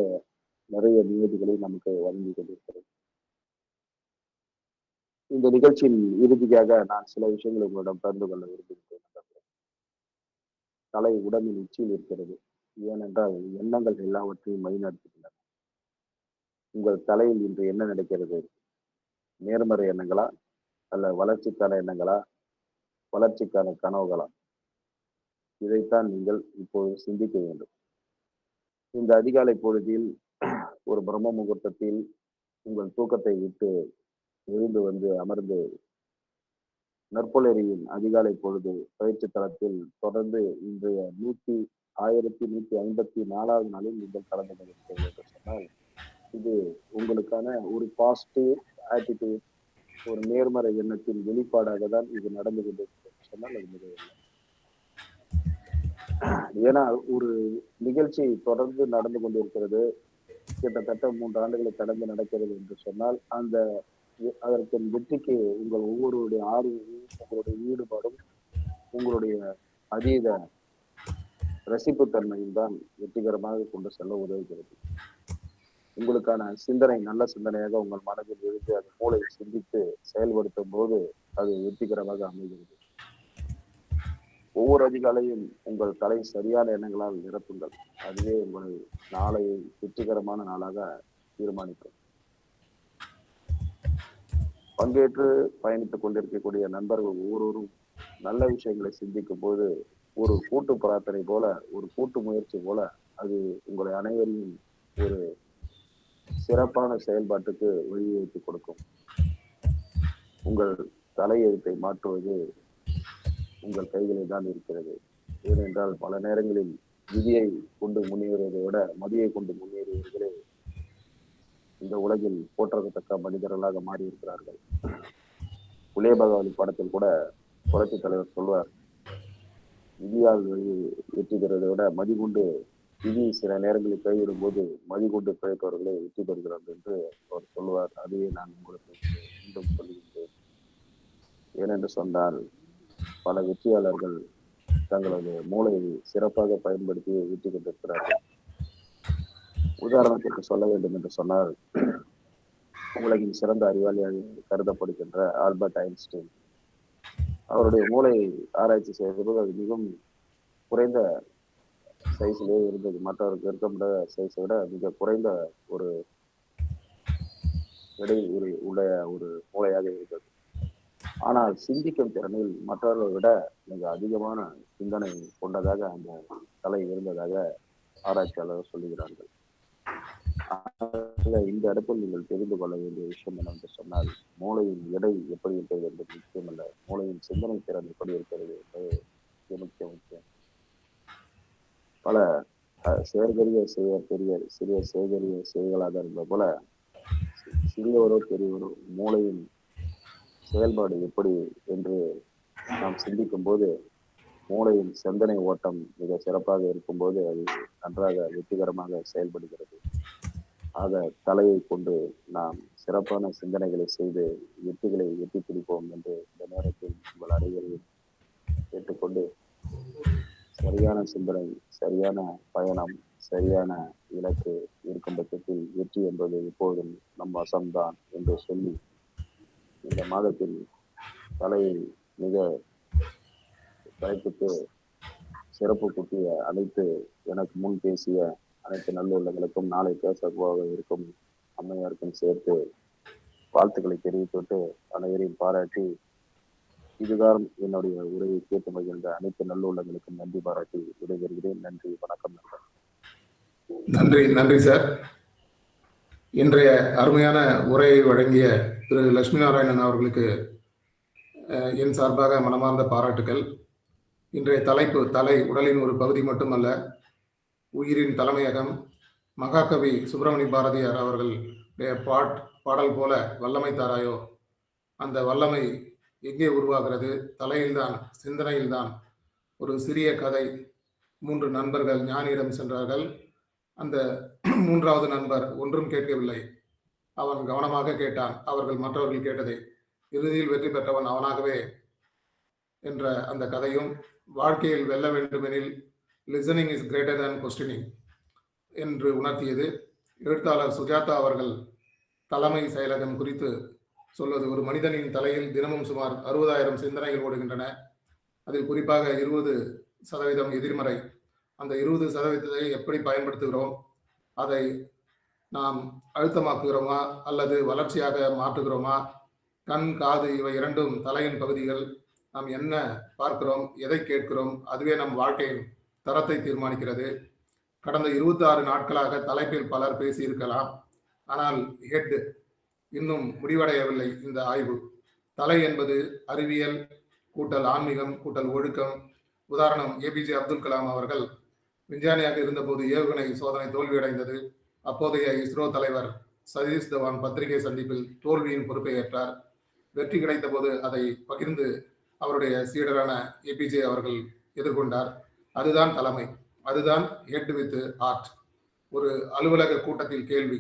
நிறைய நியதிகளை நமக்கு வழங்கி கொண்டிருக்கிறது. இந்த நிகழ்ச்சியின் இறுதியாக நான் சில விஷயங்களை உங்களிடம் பகிர்ந்து கொள்ள விரும்புகிறேன். தலை உடம்பின் உச்சியில் இருக்கிறது. ஏனென்றால் எண்ணங்கள் எல்லாவற்றையும் வழிநடத்துகின்றன. உங்கள் தலையில் இன்று என்ன நடக்கிறது? நேர்மறை எண்ணங்களா அல்ல வளர்ச்சிக்கான எண்ணங்களா, வளர்ச்சிக்கான கனவுகளா? இதைத்தான் நீங்கள் இப்போது சிந்திக்க வேண்டும். இந்த அதிகாலை பொழுதில் ஒரு பிரம்ம முகூர்த்தத்தில் உங்கள் தூக்கத்தை விட்டு எழுந்து அமர்ந்து நற்பொலரியின் அதிகாலை பொழுது பயிற்சி தளத்தில் தொடர்ந்து இன்றைய 1154வது நாளில் நீங்கள் கலந்து கொண்டிருக்கிறீர்கள் என்று சொன்னால் இது உங்களுக்கான ஒரு பாசிட்டிவ் ஆட்டிடியூட், ஒரு நேர்மறை எண்ணத்தின் வெளிப்பாடாக தான் இது நடந்து கொண்டிருக்கிறது சொன்னால் அது மிகவும். ஏன்னா ஒரு நிகழ்ச்சி தொடர்ந்து நடந்து கொண்டிருக்கிறது, கிட்டத்தட்ட 3 ஆண்டுகளை கடந்து நடக்கிறது என்று சொன்னால் அதற்கு வெற்றிக்கு உங்கள் ஒவ்வொருவருடைய ஆர்வமும் உங்களுடைய ஈடுபாடும் உங்களுடைய அதீத ரசிப்புத்தன்மையும் தான் வெற்றிகரமாக கொண்டு செல்ல உதவுகிறது. உங்களுக்கான சிந்தனை நல்ல சிந்தனையாக உங்கள் மனதில் இருந்து அது மூளை சிந்தித்து செயல்படுத்தும் போது அது வெற்றிகரமாக அமைகிறது. ஒவ்வொரு அதிகாலையும் உங்கள் தலை சரியான எண்ணங்களால் நிரப்புங்கள். அதுவே உங்கள் நாளையை வெற்றிகரமான நாளாக தீர்மானிக்கும். பங்கேற்று பயணித்துக் கொண்டிருக்கக்கூடிய நண்பர்கள் ஒவ்வொருவரும் நல்ல விஷயங்களை சிந்திக்கும் போது ஒரு கூட்டு பிரார்த்தனை போல, ஒரு கூட்டு முயற்சி போல அது உங்களை அனைவரையும் ஒரு சிறப்பான செயல்பாட்டுக்கு வழிவகுத்து கொடுக்கும். உங்கள் தலையெழுத்தை மாற்றுவது உங்கள் கைகளில் தான் இருக்கிறது. ஏனென்றால் பல நேரங்களில் விதியை கொண்டு முன்னேறுவதை விட மதியை கொண்டு முன்னேறியவர்களே இந்த உலகில் போற்றத்தக்க மனிதர்களாக மாறி இருக்கிறார்கள். புலிய பகவானி படத்தில் கூட புரட்சி தலைவர் சொல்வார், விதியால் வெற்றி பெறுவதை விட மதி கொண்டு விதி சில நேரங்களில் கைவிடும் போது மதி கொண்டு பிழைப்பவர்களே வெற்றி பெறுகிறார்கள் என்று அவர் சொல்லுவார். அதையே நான் உங்களுக்கு மீண்டும் சொல்லுகின்றேன். ஏனென்று சொன்னால் பல வெற்றியாளர்கள் தங்களது மூளையை சிறப்பாக பயன்படுத்தி வெற்றி கொண்டிருக்கிறார்கள். உதாரணத்திற்கு சொல்ல வேண்டும் என்று சொன்னால், உலகின் சிறந்த அறிவாளியாக கருதப்படுகின்ற ஆல்பர்ட் ஐன்ஸ்டைன், அவருடைய மூளை ஆராய்ச்சி செய்தபோது அது மிகவும் குறைந்த சைஸிலே இருந்தது. மற்றவருக்கு இருக்க முடியாத சைஸை விட மிக குறைந்த ஒரு எடை உள்ள ஒரு மூளையாக இருந்தது. ஆனால் சிந்திக்கும் திறனில் மற்றவர்களை விட மிக அதிகமான சிந்தனை கொண்டதாக அந்த தலை இருந்ததாக ஆராய்ச்சியாளர்கள் சொல்லுகிறார்கள். இந்த இடத்தில் நீங்கள் தெரிந்து கொள்ள வேண்டிய விஷயம் என்னவென்று சொன்னால், மூளையின் எடை எப்படி இருக்கிறது என்பது முக்கியமல்ல, மூளையின் சிந்தனை திறன் எப்படி இருக்கிறது என்பது முக்கியம். பல செயற்கரிய சிறிய செயற்கரிய செயல்களாக இருந்த போல சிறியவரோ பெரியவரோ மூளையின் செயல்பாடு எப்படி என்று நாம் சிந்திக்கும் போது மூளையின் சிந்தனை ஓட்டம் மிக சிறப்பாக இருக்கும்போது அது நன்றாக வெற்றிகரமாக செயல்படுகிறது. ஆக தலையை கொண்டு நாம் சிறப்பான சிந்தனைகளை செய்து வெற்றிகளை எட்டி பிடிப்போம் என்று இந்த நேரத்தில் உங்கள் அனைவரையும் கேட்டுக்கொண்டு, சரியான சிந்தனை, சரியான பயணம், சரியான இலக்கு இருக்கும் பட்சத்தில் வெற்றி என்பது எப்போதும் நம் வசம்தான் என்று சொல்லி, இந்த மாதத்தில் தலையை மிக தலைப்புக்கு சிறப்பு கூட்டிய அனைத்து எனக்கு முன் பேசிய அனைத்து நல்லுள்ளங்களுக்கும், நாளை பேச போக இருக்கும் அம்மையாருக்கும் சேர்த்து வாழ்த்துக்களை தெரிவித்துவிட்டு அனைவரையும் பாராட்டி, இதுதான் என்னுடைய உரையை கேட்டு மகிழ்ந்த அனைத்து நல்லுள்ளங்களுக்கும் நன்றி பாராட்டி விடைபெறுகிறேன். நன்றி, வணக்கம். நன்றி சார். இன்றைய அருமையான உரையை வழங்கிய திரு லட்சுமி நாராயணன் அவர்களுக்கு என் சார்பாக மனமார்ந்த பாராட்டுக்கள். இன்றைய தலைப்பு தலை உடலின் ஒரு பகுதி மட்டுமல்ல, உயிரின் தலைமையகம். மகாகவி சுப்பிரமணிய பாரதியார் அவர்களுடைய பாடல் போல வல்லமை தாராயோ, அந்த வல்லமை எங்கே உருவாகிறது? தலையில்தான், சிந்தனையில்தான். ஒரு சிறிய கதை. 3 நண்பர்கள் ஞானியிடம் சென்றார்கள். அந்த 3வது நண்பர் ஒன்றும் கேட்கவில்லை. அவன் கவனமாக கேட்டான், அவர்கள் மற்றவர்கள் கேட்டதை. இறுதியில் வெற்றி பெற்றவன் அவனாகவே என்ற அந்த கதையும், வாழ்க்கையில் வெல்ல வேண்டுமெனில் listening is greater than questioning என்று உணர்த்தியது. எழுத்தாளர் சுஜாதா அவர்கள் தலைமை செயலகம் குறித்து சொல்வது, ஒரு மனிதனின் தலையில் தினமும் சுமார் 60,000 சிந்தனைகள் ஓடுகின்றன. அதில் குறிப்பாக 20% எதிர்மறை. அந்த 20%ஐ எப்படி பயன்படுத்துகிறோம்? அதை நாம் அழுத்தமாக்குகிறோமா அல்லது வளர்ச்சியாக மாற்றுகிறோமா? கண், காது இவை இரண்டும் தலையின் பகுதிகள். நாம் என்ன பார்க்கிறோம், எதை கேட்கிறோம், அதுவே நம் வாழ்க்கையின் தரத்தை தீர்மானிக்கிறது. கடந்த 26 நாட்களாக தலைப்பில் பலர் பேசியிருக்கலாம். ஆனால் ஹெட் இன்னும் முடிவடையவில்லை. இந்த ஆய்வு தலை என்பது அறிவியல் கூட்டல் ஆன்மீகம் கூட்டல் ஒழுக்கம். உதாரணம், ஏபிஜே அப்துல் கலாம் அவர்கள் விஞ்ஞானியாக இருந்தபோது ஏவுகணை சோதனை தோல்வியடைந்தது. அப்போதைய இஸ்ரோ தலைவர் சதீஷ் தவான் பத்திரிகை சந்திப்பில் தோல்வியின் பொறுப்பை ஏற்றார். வெற்றி கிடைத்த போது அதை பகிர்ந்து அவருடைய சீடரான ஏபிஜே அவர்கள் எதிர்கொண்டார். அதுதான் தலைமை, அதுதான் ஹெட் வித் ஆர்ட். ஒரு அலுவலக கூட்டத்தில் கேள்வி,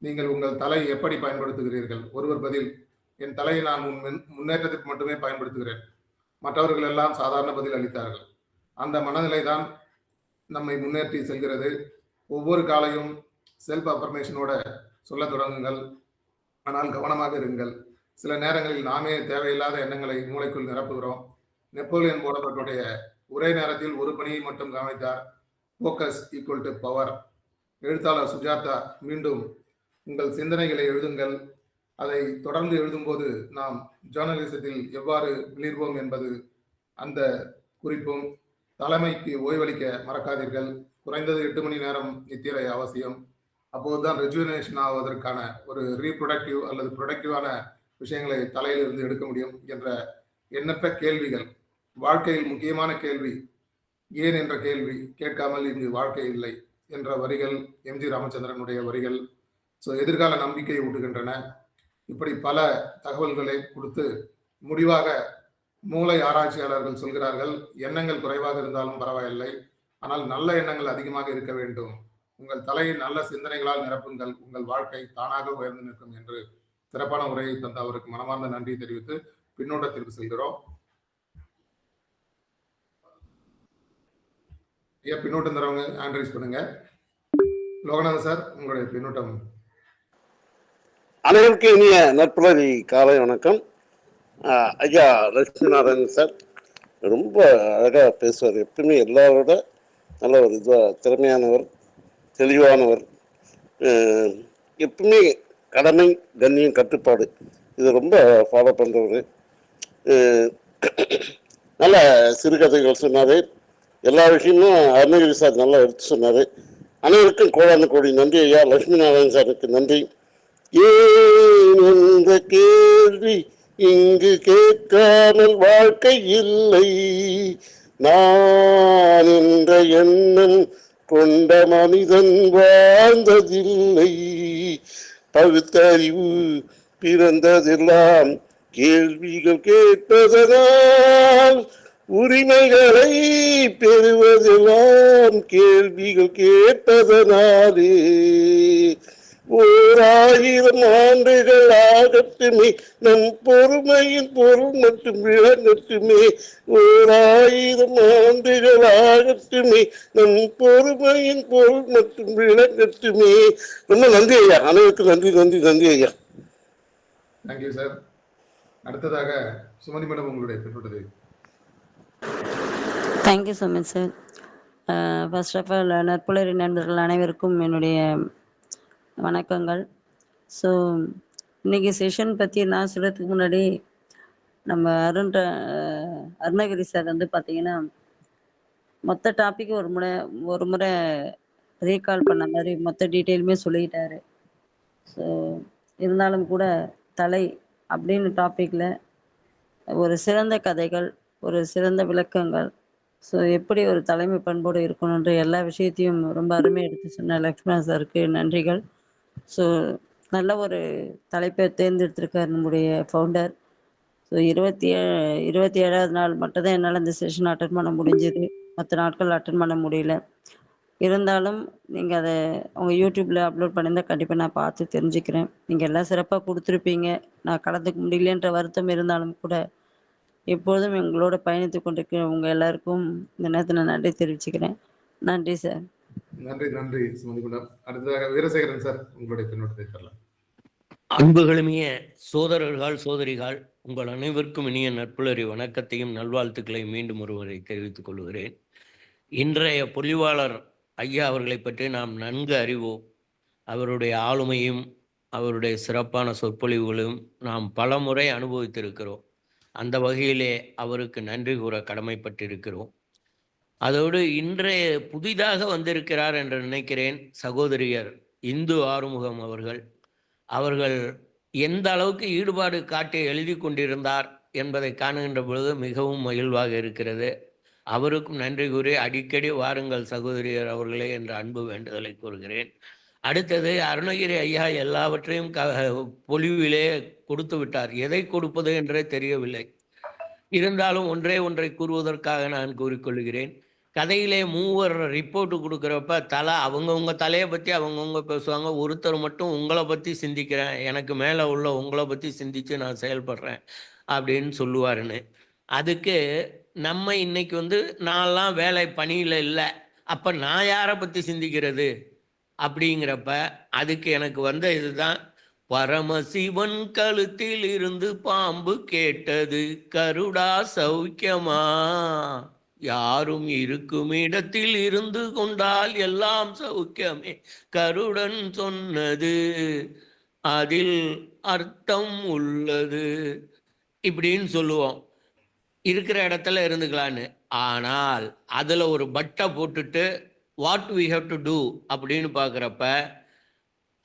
நீங்கள் உங்கள் தலை எப்படி பயன்படுத்துகிறீர்கள்? ஒருவர் பதில், என் தலையை நான் முன்னேற்றத்திற்கு மட்டுமே பயன்படுத்துகிறேன். மற்றவர்கள் எல்லாம் சாதாரண பதில் அளித்தார்கள். அந்த மனநிலை தான் நம்மை முன்னேற்றி செல்கிறது. ஒவ்வொரு காலையும் செல்ஃப் அஃபர்மேஷனோட சொல்ல தொடங்குங்கள். ஆனால் கவனமாக இருங்கள். சில நேரங்களில் நாமே தேவையில்லாத எண்ணங்களை மூளைக்குள் நிரப்புகிறோம். நெப்போலியன் போனபர்ட்டுடைய ஒரே நேரத்தில் ஒரு பணியை மட்டும் கவனித்தார். Focus equal to power. எழுத்தாளர் சுஜாதா மீண்டும் உங்கள் சிந்தனைகளை எழுதுங்கள். அதை தொடர்ந்து எழுதும்போது நாம் ஜேர்னலிசத்தில் எவ்வாறு வெளியிடுவோம் என்பது அந்த குறிப்பும். தலைமைக்கு ஓய்வளிக்க மறக்காதீர்கள். குறைந்தது 8 மணி நேரம் நித்திரை அவசியம். அப்போதுதான் ரெஜுவினேஷன் ஆவதற்கான ஒரு ரீப்ரொடக்டிவ் அல்லது ப்ரொடக்டிவான விஷயங்களை தலையிலிருந்து எடுக்க முடியும் என்ற எண்ணற்ற கேள்விகள். வாழ்க்கையில் முக்கியமான கேள்வி ஏன் என்ற கேள்வி கேட்காமல் இங்கு வாழ்க்கை இல்லை என்ற வரிகள் எம்ஜி ராமச்சந்திரனுடைய வரிகள். எதிர்கால நம்பிக்கையை ஊட்டுகின்றன. இப்படி பல தகவல்களை கொடுத்து முடிவாக மூளை ஆராய்ச்சியாளர்கள் சொல்கிறார்கள், எண்ணங்கள் குறைவாக இருந்தாலும் பரவாயில்லை, ஆனால் நல்ல எண்ணங்கள் அதிகமாக இருக்க வேண்டும். உங்கள் தலையை நல்ல சிந்தனைகளால் நிரப்புங்கள், உங்கள் வாழ்க்கை தானாக உயர்ந்து நிற்கும் என்று சிறப்பான உரையை தந்த அவருக்கு மனமார்ந்த நன்றி தெரிவித்து பின்னோட்டத்திற்கு செல்கிறோம். பின்னோட்டம் தரவங்க ஆண்ட்ரைஸ் பண்ணுங்க. லோகநாதன் சார், உங்களுடைய பின்னோட்டம். அனைவருக்கும் இனிய நற்புலரி காலை வணக்கம். ஐயா லட்சுமி நாராயணன் சார் ரொம்ப அழகாக பேசுவார். எப்பவுமே எல்லாரோட நல்ல ஒரு இதுவாக திறமையானவர், தெளிவானவர். எப்பவுமே கடமை, கண்ணியம், கட்டுப்பாடு இது ரொம்ப ஃபாலோ பண்ணுறவர். நல்ல சிறுகதைகள் சொன்னார். எல்லா விஷயமும் அருணகிரி சார் நல்லா எடுத்து சொன்னார். அனைவருக்கும் கோடான கோடி நன்றி ஐயா. லட்சுமி நாராயணன் சாருக்கு நன்றி. ஏன் என்ற கேள்வி இங்கு கேட்காமல் வாழ்க்கை இல்லை, நான் என்ற எண்ணம் கொண்ட மனிதன் வாழ்ந்ததில்லை, பகுத்தறிவு பிறந்ததெல்லாம் கேள்விகள் கேட்பதனால், உரிமைகளை பெறுவதெல்லாம் கேள்விகள் கேட்பதனாலே, 1000 ஆண்டுகள் ஆகட்டுமே நம் பொறுமையின் பொருள் மட்டும் விளங்கட்டுமே, 1000 ஆண்டுகள் ஆகட்டுமே நம் பொறுமையின் பொருள் மட்டும் விளங்கட்டுமே. ரொம்ப நன்றி ஐயா. அனைவருக்கும் நன்றி நன்றி நன்றி ஐயா. Thank you sir. அடுத்ததாக சுமதி மேடம், உங்களுடைய பெற்றுள்ளது. Thank you so much sir. First of all நற்புலரி நண்பர்கள் அனைவருக்கும் என்னுடைய வணக்கங்கள். ஸோ இன்றைக்கி செஷன் பற்றி நான் சொல்கிறதுக்கு முன்னாடி நம்ம அருணகிரி சார் வந்து பார்த்திங்கன்னா மொத்த டாபிக் ஒரு முறை ரீகால் பண்ண மாதிரி மொத்த டீட்டெயிலுமே சொல்லிக்கிட்டாரு. ஸோ இருந்தாலும் கூட தலை அப்படின்னு டாப்பிக்கில் ஒரு சிறந்த கதைகள், ஒரு சிறந்த விளக்கங்கள், ஸோ எப்படி ஒரு தலைமை பண்போடு இருக்கணுன்ற எல்லா விஷயத்தையும் ரொம்ப அருமையாக எடுத்து சொன்ன லக்ஷ்மணா சாருக்கு நன்றிகள். ஸோ நல்ல ஒரு தலைப்பை தேர்ந்தெடுத்திருக்கார் நம்முடைய ஃபவுண்டர். ஸோ 27வது நாள் மட்டும்தான் என்னால் இந்த செஷன் அட்டன் பண்ண முடிஞ்சது. மற்ற நாட்கள் அட்டன் பண்ண முடியல. இருந்தாலும் நீங்கள் அதை உங்கள் யூடியூப்பில் அப்லோட் பண்ணியிருந்தால் கண்டிப்பாக நான் பார்த்து தெரிஞ்சுக்கிறேன். நீங்கள் எல்லாம் சிறப்பாக கொடுத்துருப்பீங்க. நான் கலந்துக்க முடியலன்ற வருத்தம் இருந்தாலும் கூட எப்பொழுதும் எங்களோட பயணித்து கொண்டிருக்கிற உங்கள் எல்லாருக்கும் இந்த நேரத்தில் நான் நன்றி தெரிவிச்சுக்கிறேன். நன்றி சார். நன்றி நன்றி சுமதி மேடம். அடுத்ததாக வீரசேகரன் சார், உங்களுடைய பின்னோட்டத்தை தரலாம். அன்புகளுமிய சோதரர்கள், சோதரிகள், உங்கள் அனைவருக்கும் இனிய நற்புலரி வணக்கத்தையும் நல்வாழ்த்துக்களையும் மீண்டும் ஒருவரை தெரிவித்துக் கொள்கிறேன். இன்றைய பொலிவாளர் ஐயா அவர்களை பற்றி நாம் நன்கு அறிவோம். அவருடைய ஆளுமையும் அவருடைய சிறப்பான சொற்பொழிவுகளும் நாம் பல முறை அனுபவித்திருக்கிறோம். அந்த வகையிலே அவருக்கு நன்றி கூற கடமைப்பட்டிருக்கிறோம். அதோடு இன்றைய புதிதாக வந்திருக்கிறார் என்று நினைக்கிறேன் சகோதரியர் இந்து ஆறுமுகம் அவர்கள் எந்த அளவுக்கு ஈடுபாடு காட்டி எழுதி கொண்டிருந்தார் என்பதை காணுகின்ற பொழுது மிகவும் மகிழ்வாக இருக்கிறது. அவருக்கும் நன்றி கூறி அடிக்கடி வாருங்கள் சகோதரியர் அவர்களே என்ற அன்பு வேண்டுதலை கூறுகிறேன். அடுத்தது அருணகிரி ஐயா எல்லாவற்றையும் பொலிவிலே கொடுத்து விட்டார். எதை கொடுப்பது என்றே தெரியவில்லை. இருந்தாலும் ஒன்றை கூறுவதற்காக நான் கூறிக்கொள்கிறேன். கதையிலே 3 ரிப்போர்ட்டு கொடுக்குறப்ப அவங்கவுங்க தலையை பற்றி அவங்கவுங்க பேசுவாங்க. ஒருத்தர் மட்டும் உங்களை பற்றி சிந்திக்கிறேன், எனக்கு மேலே உள்ள உங்களை பற்றி சிந்தித்து நான் செயல்படுறேன் அப்படின்னு சொல்லுவாருன்னு. அதுக்கு நம்ம இன்னைக்கு நான்லாம் வேலை பணியில் இல்லை, அப்போ நான் யாரை பற்றி சிந்திக்கிறது அப்படிங்கிறப்ப அதுக்கு எனக்கு வந்த இதுதான், பரமசிவன் கழுத்தில் இருந்து பாம்பு கேட்டது கருடா சௌக்கியமா, யாரும் இருக்கும் இடத்தில் இருந்து கொண்டால் எல்லாம் சௌக்கியமே, கருடன் சொன்னது அதில் அர்த்தம் உள்ளது இப்படின்னு சொல்லுவோம். இருக்கிற இடத்துல இருந்துக்கலான்னு. ஆனால் அதில் ஒரு பட்டை போட்டுட்டு what we have to do அப்படின்னு பார்க்குறப்ப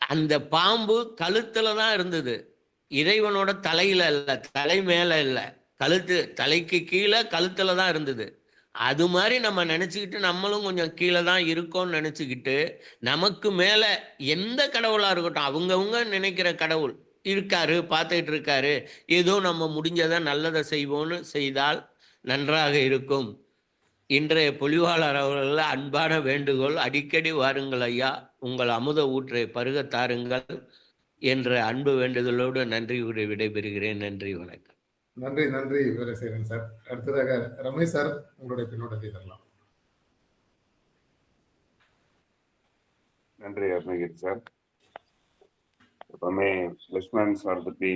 அந்த பாம்பு கழுத்தில் தான் இருந்தது, இறைவனோட தலையில் இல்லை, தலை மேலே இல்லை, கழுத்து தலைக்கு கீழே கழுத்தில் தான் இருந்தது. அது மாதிரி நம்ம நினச்சிக்கிட்டு நம்மளும் கொஞ்சம் கீழே தான் இருக்கோம்னு நினச்சிக்கிட்டு நமக்கு மேலே எந்த கடவுளாக இருக்கட்டும், அவங்கவுங்க நினைக்கிற கடவுள் இருக்காரு, பார்த்துக்கிட்டு இருக்காரு, ஏதோ நம்ம முடிஞ்சதை நல்லதை செய்வோன்னு செய்தால் நன்றாக இருக்கும். இன்றைய பொலிவாளர் அவர்கள் அன்பான வேண்டுகோள், அடிக்கடி வாருங்கள் ஐயா, உங்கள் அமுத ஊற்றை பருக தாருங்கள் என்ற அன்பு வேண்டுதலோடு நன்றி கூறி விடைபெறுகிறேன். நன்றி, வணக்கம். நன்றி நன்றி வீரசேகரன் சார். அடுத்ததாக ரமேஷ் சார், உங்களுடைய பின்னோட்டத்தை தரலாம். நன்றி அருணகிரி சார். எப்பவுமே லட்சுமணன் சார் பற்றி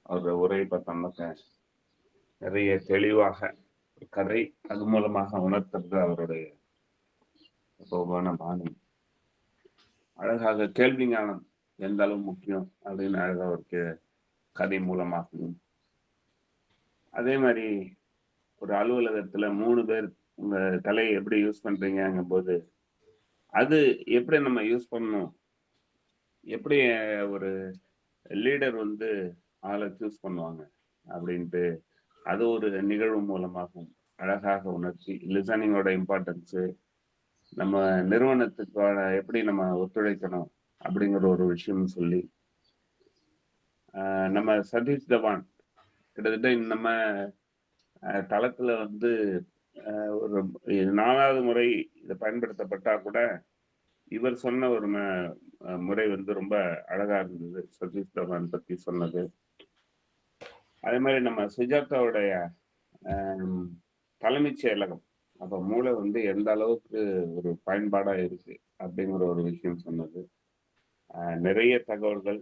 அவருடைய உரை பார்த்தோம்னாக்க நிறைய தெளிவாக கதை அது மூலமாக உணர்த்துறது அவருடைய சோபான பாணி. அழகாக கேள்வி ஞானம் எந்த அளவு முக்கியம் அப்படின்னு அழகாக ஒரு கதை மூலமாகவும், அதே மாதிரி ஒரு அலுவலகத்துல 3 பேர் உங்க தலையை எப்படி யூஸ் பண்றீங்கும் போது அது எப்படி நம்ம யூஸ் பண்ணணும், எப்படி ஒரு லீடர் வந்து ஆளை சூஸ் பண்ணுவாங்க அப்படின்ட்டு அது ஒரு நிகழ்வு மூலமாகவும் அழகாக உணர்ச்சி, லிசனிங்கோட இம்பார்ட்டன்ஸு, நம்ம நிறுவனத்துக்கு எப்படி நம்ம ஒத்துழைக்கணும் அப்படிங்கிற ஒரு விஷயம் சொல்லி, நம்ம சதீஷ் தவான் கிட்டத்தட்ட நம்ம தளத்துல வந்து ஒரு 4வது முறை இதை பயன்படுத்தப்பட்டா கூட இவர் சொன்ன ஒரு முறை வந்து ரொம்ப அழகா இருந்தது, சதீஷ் தவான் பத்தி சொன்னது. அதே மாதிரி நம்ம சுஜாதாவுடைய தலைமைச் செயலகம், அப்போ மூளை வந்து எந்த அளவுக்கு ஒரு பயன்பாடா இருக்கு அப்படிங்கிற ஒரு விஷயம் சொன்னது. நிறைய தகவல்கள்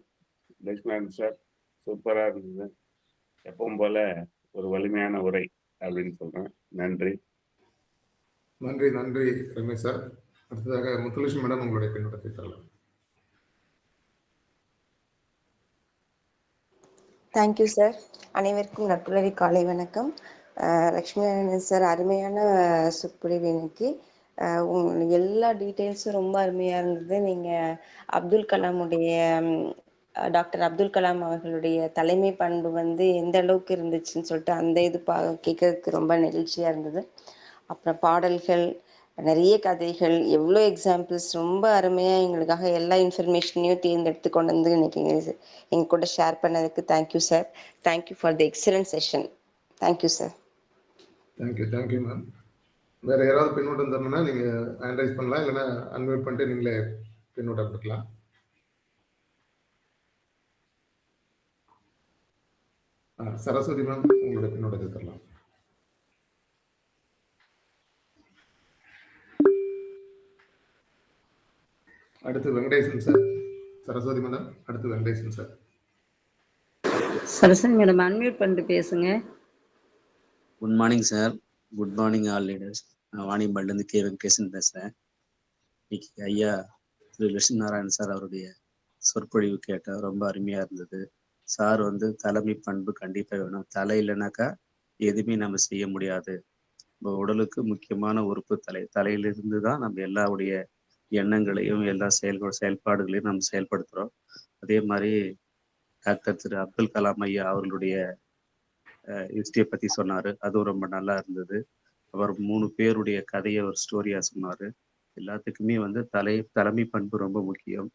லட்சுமணன் சார் சூப்பரா இருந்தது. எப்பவும் போல ஒரு வலிமையான உரை அப்படின்னு சொல்றேன். நன்றி நன்றி நன்றி ரமேஷ் சார். அடுத்ததாக முத்துலட்சுமி மேடம், உங்களுடைய பின்னோட்டத்தை தரலாம். Thank you sir. அனைவருக்கும் நட்புலரி காலை வணக்கம். லக்ஷ்மி சார், அருமையான சொற்பொழிவு. இன்னைக்கு எல்லா டீட்டெயில்ஸும் ரொம்ப அருமையாக இருந்தது. நீங்கள் அப்துல் கலாமுடைய டாக்டர் அப்துல் கலாம் அவர்களுடைய தலைமை பண்பு வந்து எந்த அளவுக்கு இருந்துச்சுன்னு சொல்லிட்டு அந்த இது கேட்கறதுக்கு ரொம்ப நெகிழ்ச்சியாக இருந்தது. அப்புறம் பாடல்கள், நிறைய கதைகள், எவ்வளோ எக்ஸாம்பிள்ஸ், ரொம்ப அருமையாக எங்களுக்காக எல்லா இன்ஃபர்மேஷனையும் தேர்ந்தெடுத்து கொண்டு வந்து இன்னைக்கு எங்கள் கூட ஷேர் பண்ணதுக்கு thank you sir. Thank you for the excellent session. Thank you sir. Thank you ma'am. வேறு யாராவது பின்னோட்டம் தரணும்னா நீங்கள் ஹேண்ட் ரைஸ் பண்ணலாம், இல்லைன்னா அன்மியூட் பண்ணிட்டு நீங்களே பின்னோட்டம் கொடுக்கலாம். சரஸ்வதி மேம், உங்களுடைய பின்னோட்டத்தை தரலாம். அடுத்து வெங்கடேசன் சார். சரஸ்வதி மேடம், அடுத்து Venkatesan sir. Saraswati madam unmute பண்ணிட்டு பேசுங்க. Good morning sir. Good morning all leaders. நான் வாணியம்பாடிலேருந்து கே வெங்கடேசன் பேசுகிறேன். இன்னைக்கு ஐயா திரு லட்சுமி நாராயணன் சார் அவருடைய சொற்பொழிவு கேட்டால் ரொம்ப அருமையாக இருந்தது. சார் வந்து தலைமை பண்பு கண்டிப்பாக வேணும். தலை இல்லைனாக்கா எதுவுமே நம்ம செய்ய முடியாது. நம்ம உடலுக்கு முக்கியமான உறுப்பு தலை. தலையிலிருந்து தான் நம்ம எல்லாருடைய எண்ணங்களையும் எல்லா செயல்பாடுகளையும் நம்ம செயல்படுத்துகிறோம். அதே மாதிரி டாக்டர் திரு அப்துல் கலாம் ஐயா அவர்களுடைய ஹிஸ்டரியை பற்றி சொன்னார், அதுவும் ரொம்ப நல்லா இருந்தது. அவர் 3 பேருடைய கதையை ஒரு ஸ்டோரியாக சொன்னார். எல்லாத்துக்குமே வந்து தலைமை பண்பு ரொம்ப முக்கியம்.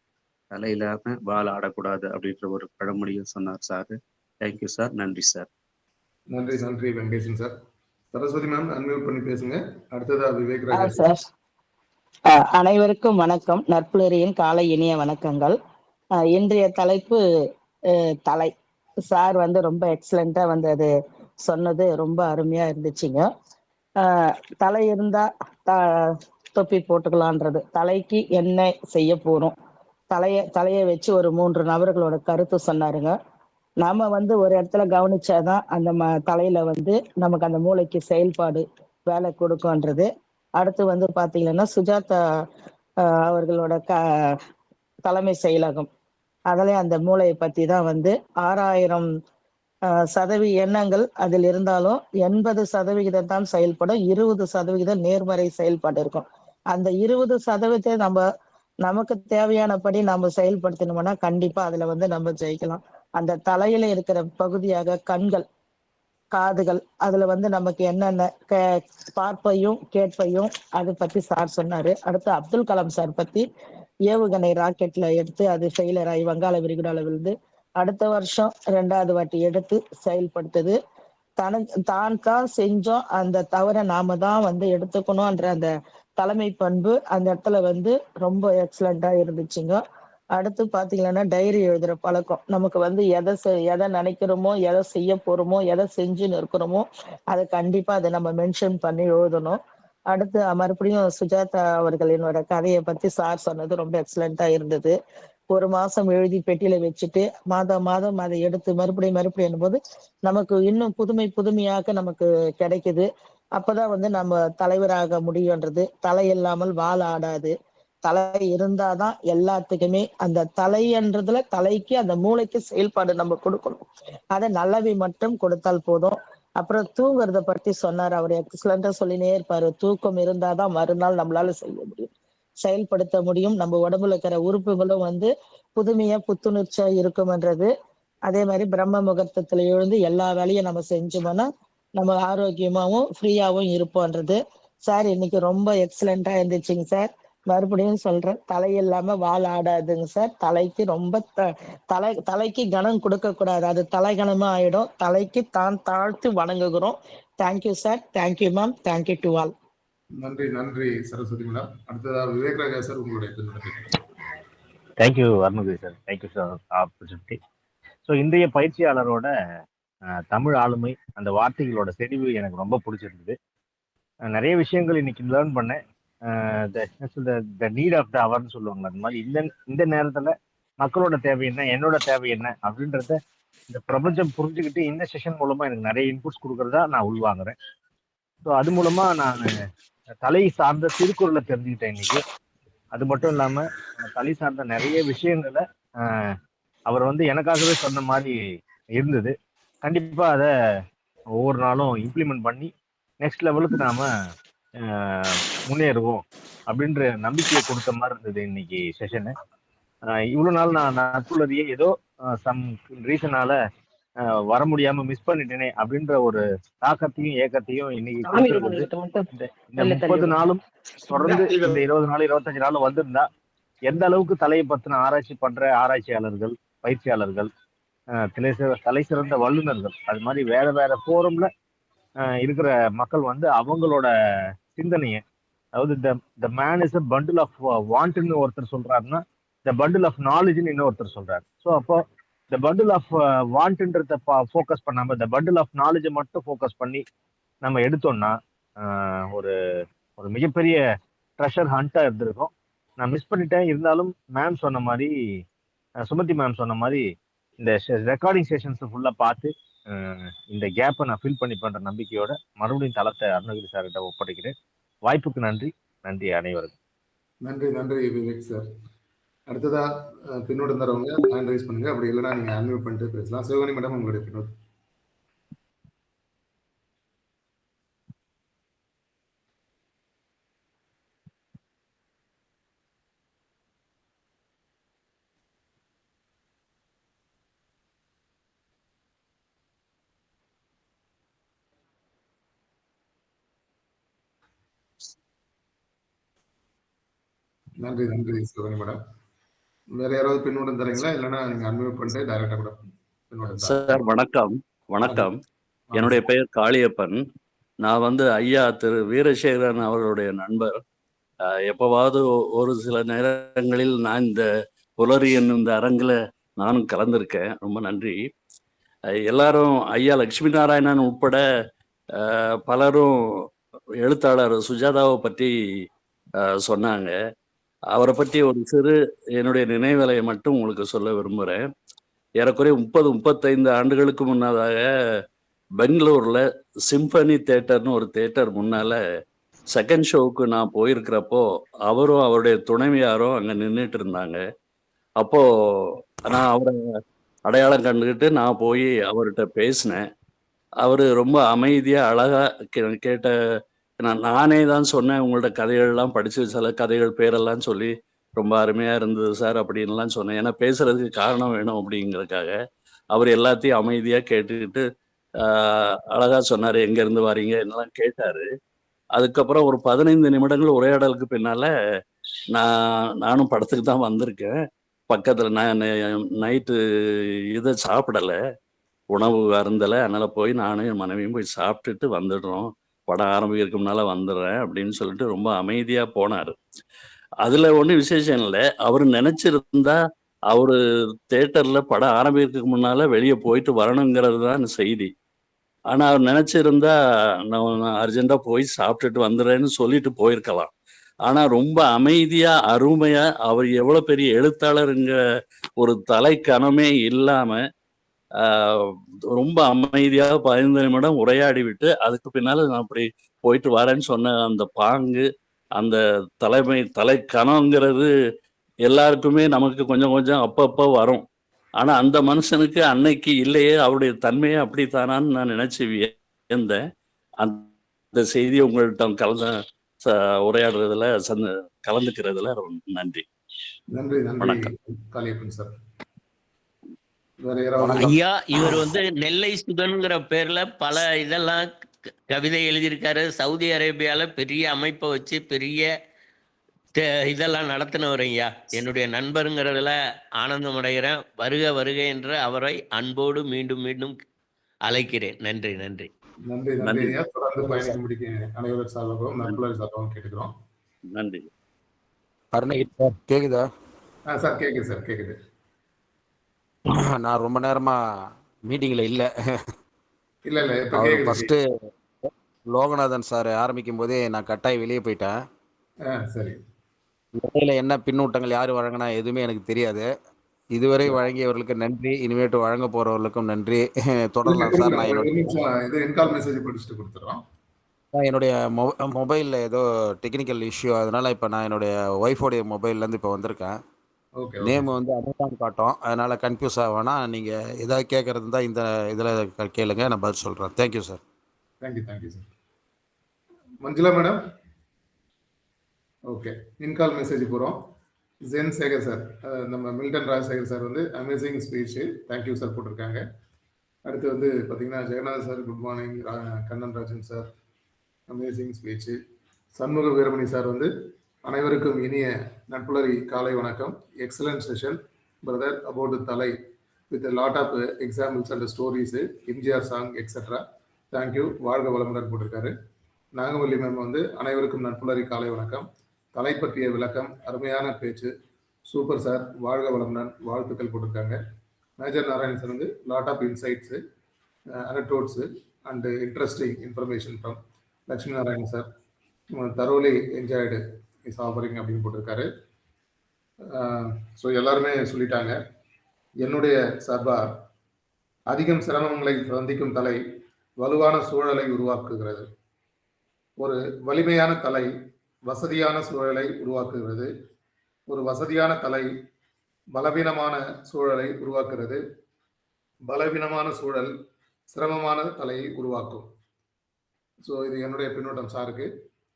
தலை இல்லாமல் வால் ஆடக்கூடாது அப்படின்ற ஒரு பழமொழியும் சொன்னார் சார். Thank you sir. நன்றி சார். நன்றி நன்றி Venkatesan sir. Saraswati ma'am unmute பண்ணி பேசுங்க. அடுத்ததா விவேக் ராஜ் சார். அனைவருக்கும் வணக்கம். நற்புலரியின் காலை இனிய வணக்கங்கள். இன்றைய தலைப்பு தலை. சார் வந்து ரொம்ப எக்ஸலண்டா வந்து அது சொன்னது ரொம்ப அருமையா இருந்துச்சுங்க. தலை இருந்தா தொப்பி போட்டுக்கலான்றது. தலைக்கு என்ன செய்ய போறோம்? தலைய வச்சு ஒரு 3 நபர்களோட கருத்து சொன்னாருங்க. நாம வந்து ஒரு இடத்துல கவனிச்சாதான் அந்த தலையில வந்து நமக்கு அந்த மூளைக்கு செயல்பாடு வேலை கொடுக்கும்ன்றது. அடுத்து வந்து பாத்தீங்கன்னா சுஜாதா அவர்களோட தலைமை செயலகம் அதுலயும் அந்த மூளையை பத்தி தான் வந்து 6000 சதவீத எண்ணங்கள் அதில் இருந்தாலும் 80% தான் செயல்படும், 20% நேர்மறை செயல்பாடு இருக்கும். அந்த 20% நமக்கு தேவையானபடி நம்ம செயல்படுத்தணும்னா கண்டிப்பா அதுல வந்து நம்ம ஜெயிக்கலாம். அந்த தலையில இருக்கிற பகுதியாக கண்கள், காதுகள், அதுல வந்து நமக்கு என்னென்ன பார்ப்பையும் கேட்பையும் அதை பத்தி சார் சொன்னாரு. அடுத்து அப்துல் கலாம் சார் பத்தி ஏவுகணை ராக்கெட்ல எடுத்து அது ஃபெயிலியர் ஆகி வங்காள விரிகுடால விழுந்து அடுத்த வருஷம் 2வது வாட்டி எடுத்து செயல்படுத்துது. தான் செஞ்சோம், அந்த தவறை நாம தான் வந்து எடுத்துக்கணும்ன்ற அந்த தலைமை பண்பு அந்த இடத்துல வந்து ரொம்ப எக்ஸலண்டா இருந்துச்சுங்க. அடுத்து பாத்தீங்கன்னா டைரி எழுதுற பழக்கம் நமக்கு வந்து எதை நினைக்கிறோமோ, எதை செய்ய போறோமோ, எதை செஞ்சுன்னு இருக்கிறோமோ அதை கண்டிப்பா அதை நம்ம மென்ஷன் பண்ணி எழுதணும். அடுத்து மறுபடியும் சுஜாதா அவர்களினோட கதையை பத்தி சார் சொன்னது ரொம்ப எக்ஸலண்டா இருந்தது. 1 மாசம் எழுதி பெட்டியில வச்சுட்டு மாதம் அதை எடுத்து மறுபடியும் போது நமக்கு இன்னும் புதுமையாக நமக்கு கிடைக்குது. அப்பதான் வந்து நம்ம தலைவராக முடியும்ன்றது. தலை இல்லாமல் வால் ஆடாது. தலை இருந்தாதான் எல்லாத்துக்குமே அந்த தலைன்றதுல தலைக்கு அந்த மூளைக்கு செயல்பாடு நம்ம கொடுக்கணும். அதை நல்லவை மட்டும் கொடுத்தால் போதும். அப்புறம் தூங்குறத பத்தி சொன்னார். அவர் எக்ஸலண்டா சொல்லினே இருப்பாரு. தூக்கம் இருந்தாதான் மறுநாள் நம்மளால செய்ய முடியும், செயல்படுத்த முடியும். நம்ம உடம்புல இருக்கிற உறுப்புகளும் வந்து புத்துணர்ச்சியா இருக்கும்ன்றது. அதே மாதிரி பிரம்ம முகூர்த்தத்துல எழுந்து எல்லா வேலையும் நம்ம செஞ்சோம்னா நம்ம ஆரோக்கியமாவும் ஃப்ரீயாவும் இருப்போன்றது. சார் இன்னைக்கு ரொம்ப எக்ஸலண்டா இருந்துச்சுங்க சார். மறுபடியும் சொல்றேன், தலை இல்லாம வால் ஆடாதுங்க சார். தலைக்கு ரொம்ப தலைக்கு கனம் கொடுக்க கூடாது, அது தலைகணமா ஆயிடும். தலைக்கு தான் தாழ்த்து வணங்குகிறோம். Thank you sir, thank you ma'am, thank you to all. நன்றி சரஸ்வதி மேடம். அடுத்ததாக விவேக் ராஜா சார் உங்களுடைய thank you Arunagiri sir, thank you sir opportunity. So இன்றைய பயிற்சியாளரோட தமிழ் ஆளுமை அந்த வார்த்தைகளோட செறிவு எனக்கு ரொம்ப பிடிச்சிருந்தது. நிறைய விஷயங்கள் இன்னைக்கு லேர்ன் பண்ணேன். த நீட் ஆஃப் த அவர்னு சொல்லுவாங்க, அந்த மாதிரி இந்த நேரத்துல மக்களோட தேவை என்ன, என்னோட தேவை என்ன அப்படின்றத இந்த பிரபஞ்சம் புரிஞ்சுக்கிட்டு இந்த செஷன் மூலமா எனக்கு நிறைய இன்புட்ஸ் கொடுக்கறதா நான் உள்வாங்குறேன். ஸோ அது மூலமா நான் தலை சார்ந்த திருக்குறளை தெரிஞ்சுக்கிட்டேன் இன்னைக்கு. அது மட்டும் இல்லாம தலை சார்ந்த நிறைய விஷயங்களை அவர் வந்து எனக்காகவே சொன்ன மாதிரி இருந்தது. கண்டிப்பா அதை ஒவ்வொரு நாளும் இம்ப்ளிமெண்ட் பண்ணி நெக்ஸ்ட் லெவலுக்கு நாம முன்னேறுவோம் அப்படின்ற நம்பிக்கையை கொடுத்த மாதிரி இருந்தது இன்னைக்கு செஷனு. இவ்வளவு நாள் நான் நட்புலரியே ஏதோ சம் ரீசனால வர முடியாம மிஸ் பண்ணிட்டேனே அப்படின்ற ஒரு தாக்கத்தையும் ஏக்கத்தையும் இன்னைக்கு இந்த 30 நாளும் தொடர்ந்து இந்த 20 நாள் 25 நாள் வந்திருந்தா எந்த அளவுக்கு தலையை பத்தின ஆராய்ச்சி பண்ற ஆராய்ச்சியாளர்கள், பயிற்சியாளர்கள், தலை சிறந்த வல்லுநர்கள், அது மாதிரி வேற போரம்ல இருக்கிற மக்கள் வந்து அவங்களோட சிந்தனையை, அதாவது the man is a bundle of வாண்ட்னு ஒருத்தர் சொல்றாருன்னா த பண்டில் ஆஃப் நாலேஜ்னு இன்னொருத்தர் சொல்றாரு. ஸோ அப்போ இந்த பண்டில் ஆஃப் வாண்ட்ன்றத ஃபோக்கஸ் பண்ணாம இந்த பண்டில் ஆஃப் நாலேஜை மட்டும் ஃபோக்கஸ் பண்ணி நம்ம எடுத்தோம்னா ஒரு ஒரு மிகப்பெரிய ட்ரெஷர் ஹண்டா இருந்திருக்கும். நான் மிஸ் பண்ணிட்டேன். இருந்தாலும் மேம் சொன்ன மாதிரி, சுமதி மேம் சொன்ன மாதிரி இந்த ரெக்கார்டிங் செஷன்ஸ் ஃபுல்லா பார்த்து இந்த கேப்பை நான் ஃபில் பண்ணி பண்ற நம்பிக்கையோட மறுபடியும் தளத்தை அருணகிரி சார்கிட்ட ஒப்படைக்கிறேன். வாய்ப்புக்கு நன்றி அனைவருக்கும். நன்றி விவேக் சார். அடுத்ததா பின்னோட்டம் தரவங்க ஹேண்ட் ரைஸ் பண்ணுங்க, அப்படி இல்லைன்னா நீங்க அன்மியூட் பண்ணிட்டு பேசலாம். சிவகணி மேடம் உங்களுடைய பின்னோட்டம். நன்றி சிவகணி மேடம். வேற யாராவது பின்னோட்டம் தரீங்களா, இல்லைன்னா நீங்க அன்மியூட் பண்ணிட்டு டைரக்டா கூட பின்னோட்டம் சார்? வணக்கம். என்னுடைய பெயர் காளியப்பன். நான் வந்து ஐயா திரு வீரசேகரன் அவர்களுடைய நண்பர். எப்பவாவது ஒரு சில நேரங்களில் நான் இந்த புலரியன் இந்த அரங்கில் நானும் கலந்திருக்கேன். ரொம்ப நன்றி. எல்லாரும் ஐயா லட்சுமி நாராயணன் உட்பட பலரும் எழுத்தாளர் சுஜாதாவை பற்றி சொன்னாங்க. அவரை பற்றி ஒரு சிறு என்னுடைய நினைவலையை மட்டும் உங்களுக்கு சொல்ல விரும்புகிறேன். ஏறக்குறைய 30, 35 ஆண்டுகளுக்கு முன்னதாக பெங்களூர்ல சிம்பனி தியேட்டர்னு ஒரு தியேட்டர் முன்னால செகண்ட் ஷோவுக்கு நான் போயிருக்கிறப்போ, அவரும் அவருடைய துணைவியாரும் அங்க நின்னுட்டு இருந்தாங்க. அப்போ நான் அவர அடையாளம் கண்டுகிட்டு நான் போய் அவர்ட்ட பேசினேன். அவரு ரொம்ப அமைதியா, அழகா கேட்ட நானே தான் சொன்னேன், "உங்கள்ட்ட கதைகள்லாம் படிச்சு சில கதைகள் பேரெல்லாம் சொல்லி, ரொம்ப அருமையா இருந்தது சார்" அப்படின்லாம் சொன்னேன். ஏன்னா பேசுறதுக்கு காரணம் வேணும் அப்படிங்கிறதுக்காக. அவரு எல்லாத்தையும் அமைதியா கேட்டுக்கிட்டு, அ அழகா சொன்னாரு. "எங்கேருந்து வாரீங்க?" என்னலாம் கேட்டாரு. அதுக்கப்புறம் ஒரு 15 நிமிடங்கள் உரையாடலுக்கு பின்னால, நானும் படத்துக்கு தான் வந்திருக்கேன். பக்கத்துல நானு நைட்டு இத சாப்பிடல. உணவு அருந்தல. அதனால போய் நானும் என் மனைவியும் போய் சாப்பிட்டுட்டு வந்துடுறோம். படம் ஆரம்பிக்கிறதுக்கு முன்னால வந்துடுறேன் அப்படின்னு சொல்லிட்டு ரொம்ப அமைதியா போனாரு. அதுல ஒண்ணும் விசேஷம் இல்ல. அவரு நெனச்சிருந்தா, அவரு தியேட்டர்ல படம் ஆரம்பிக்கிறதுக்கு முன்னால வெளிய போயிட்டு வரணுங்கிறது தான் செய்தி. ஆனா அவர் நெனச்சிருந்தா, நான் அர்ஜென்ட்டா போய் சாப்பிட்டுட்டு வந்துடுறேன்னு சொல்லிட்டு போயிருக்கலாம். ஆனா ரொம்ப அமைதியா, அருமையா அவர் எவ்வளோ பெரிய எழுத்தாளர்ங்கிற ஒரு தலைக்கணமே இல்லாம, ஆ ரொம்ப அமைதியா 15 நிமிடம் உரையாடிவிட்டு, அதுக்கு பின்னால நான் அப்படி போயிட்டு வரேன்னு சொன்ன அந்த பாங்கு, அந்த தலைக்கணம்ங்கிறது எல்லாருக்குமே நமக்கு கொஞ்சம் கொஞ்சம் அப்பப்ப வரும். ஆனா அந்த மனுஷனுக்கு அன்னைக்கு இல்லையே, அவருடைய தன்மையே அப்படித்தானான்னு நான் நினைச்சு வியந்தேன். அந்த செய்திய உங்கள்ட்ட ச உரையாடுறதுல கலந்துக்கிறதுல நன்றி. நன்றி, நன்றி வணக்கம். காளியப்பன் சார். வேற யாராவது? வணக்கம். ஐயா, இவர் நெல்லை சுதன்ங்கிற பேர்ல பல இதெல்லாம் கவிதை எழுதியிருக்காரு. சவுதி அரேபியால பெரிய அமைப்பை வச்சு பெரிய இதெல்லாம் நடத்தினவர் ஐயா. என்னுடைய நண்பருங்கிறதுல ஆனந்தம் அடைகிறேன். வருக வருக என்று அவரை அன்போடு மீண்டும் மீண்டும் அழைக்கிறேன். நன்றி, நன்றி. நன்றி, நன்றி நன்றி. ஐயா. தொடர்ந்து பயணிக்கும்படிக்கு அனைவர் சார்பாகவும் நட்புலர் சார்பாகவும் கேட்டுக்கிறோம். நன்றி. அருணகிரி சார் கேக்குதா? சார் கேக்குது சார், கேக்குது. நான் ரொம்ப நேரமா மீட்டிங்ல இல்ல. இல்ல, இல்ல. இப்ப அவர் கேக்குது. ஃபர்ஸ்ட் லோகநாதன் சார் ஆரம்பிக்கும் போதே நான் கட்டாயம் வெளியே போயிட்டேன். சரி. இடையில என்ன பின்னூட்டங்கள் யார் வழங்கினா எதுவுமே எனக்கு தெரியாது. இதுவரை வழங்கியவர்களுக்கு நன்றி. இனிமேட்டு வழங்க போறவர்களுக்கும் நன்றி. தொடரலாம் சார். நான் ஒரு நிமிஷம் இது இன்கால் மெசேஜ் படிச்சுட்டு கொடுத்துறோம். என்னுடைய மொபைல்ல ஏதோ டெக்னிக்கல் இஷ்யூ, அதனால இப்போ நான் என்னுடைய ஒய்ஃபோடைய மொபைல்லேருந்து இப்போ வந்திருக்கேன். ஓகே. நேம் அமேசான் காட்டும், அதனால கன்ஃபியூஸ் ஆகவேனா. நீங்கள் ஏதாவது கேட்கறது இருந்தால் இந்த இதில் கேளுங்க, நான் பதில் சொல்கிறேன். Thank you sir. Thank you, thank you sir. Manjula madam? Okay. இன்கால் மெசேஜ் போகிறோம். ஜென் சேகர் சார், நம்ம Milton Rajasekar sir amazing speech, thank you sir போட்டிருக்காங்க. அடுத்து பார்த்தீங்கன்னா Jagannathan sir, good morning. Kannan Rajan sir, amazing speech. Shanmuga Veeramani sir அனைவருக்கும் இனிய நட்புலரி காலை வணக்கம். எக்ஸலன்ட் செஷன் பிரதர் அபவுட் தலை with lot of examples and stories, MGR song etcetera. Thank you, வாழ்க வளமுடன் போட்டிருக்காரு. நாகவல்லி மேம் அனைவருக்கும் நட்புலரி காலை வணக்கம். தலை பற்றிய விளக்கம், அருமையான பேச்சு, சூப்பர் சார், வாழ்க வளமுடன், வாழ்த்துக்கள் போட்டிருக்காங்க. Major Narayanan sir lot of insights, anecdotes and interesting information from Lakshmi Narayanan sir. Thoroughly enjoyed is offering அப்படின்னு போட்டிருக்காரு. ஸோ எல்லாருமே சொல்லிட்டாங்க. என்னுடைய சார்பாக அதிகம் சிரமங்களை சந்திக்கும் தலை வலுவான சூழலை உருவாக்குகிறது. ஒரு வலிமையான தலை வசதியான சூழலை உருவாக்குகிறது. ஒரு வசதியான தலை பலவீனமான சூழலை உருவாக்குகிறது. பலவீனமான சூழல் சிரமமான தலையை உருவாக்கும். ஸோ இது என்னுடைய பின்னூட்டம் சாருக்கு.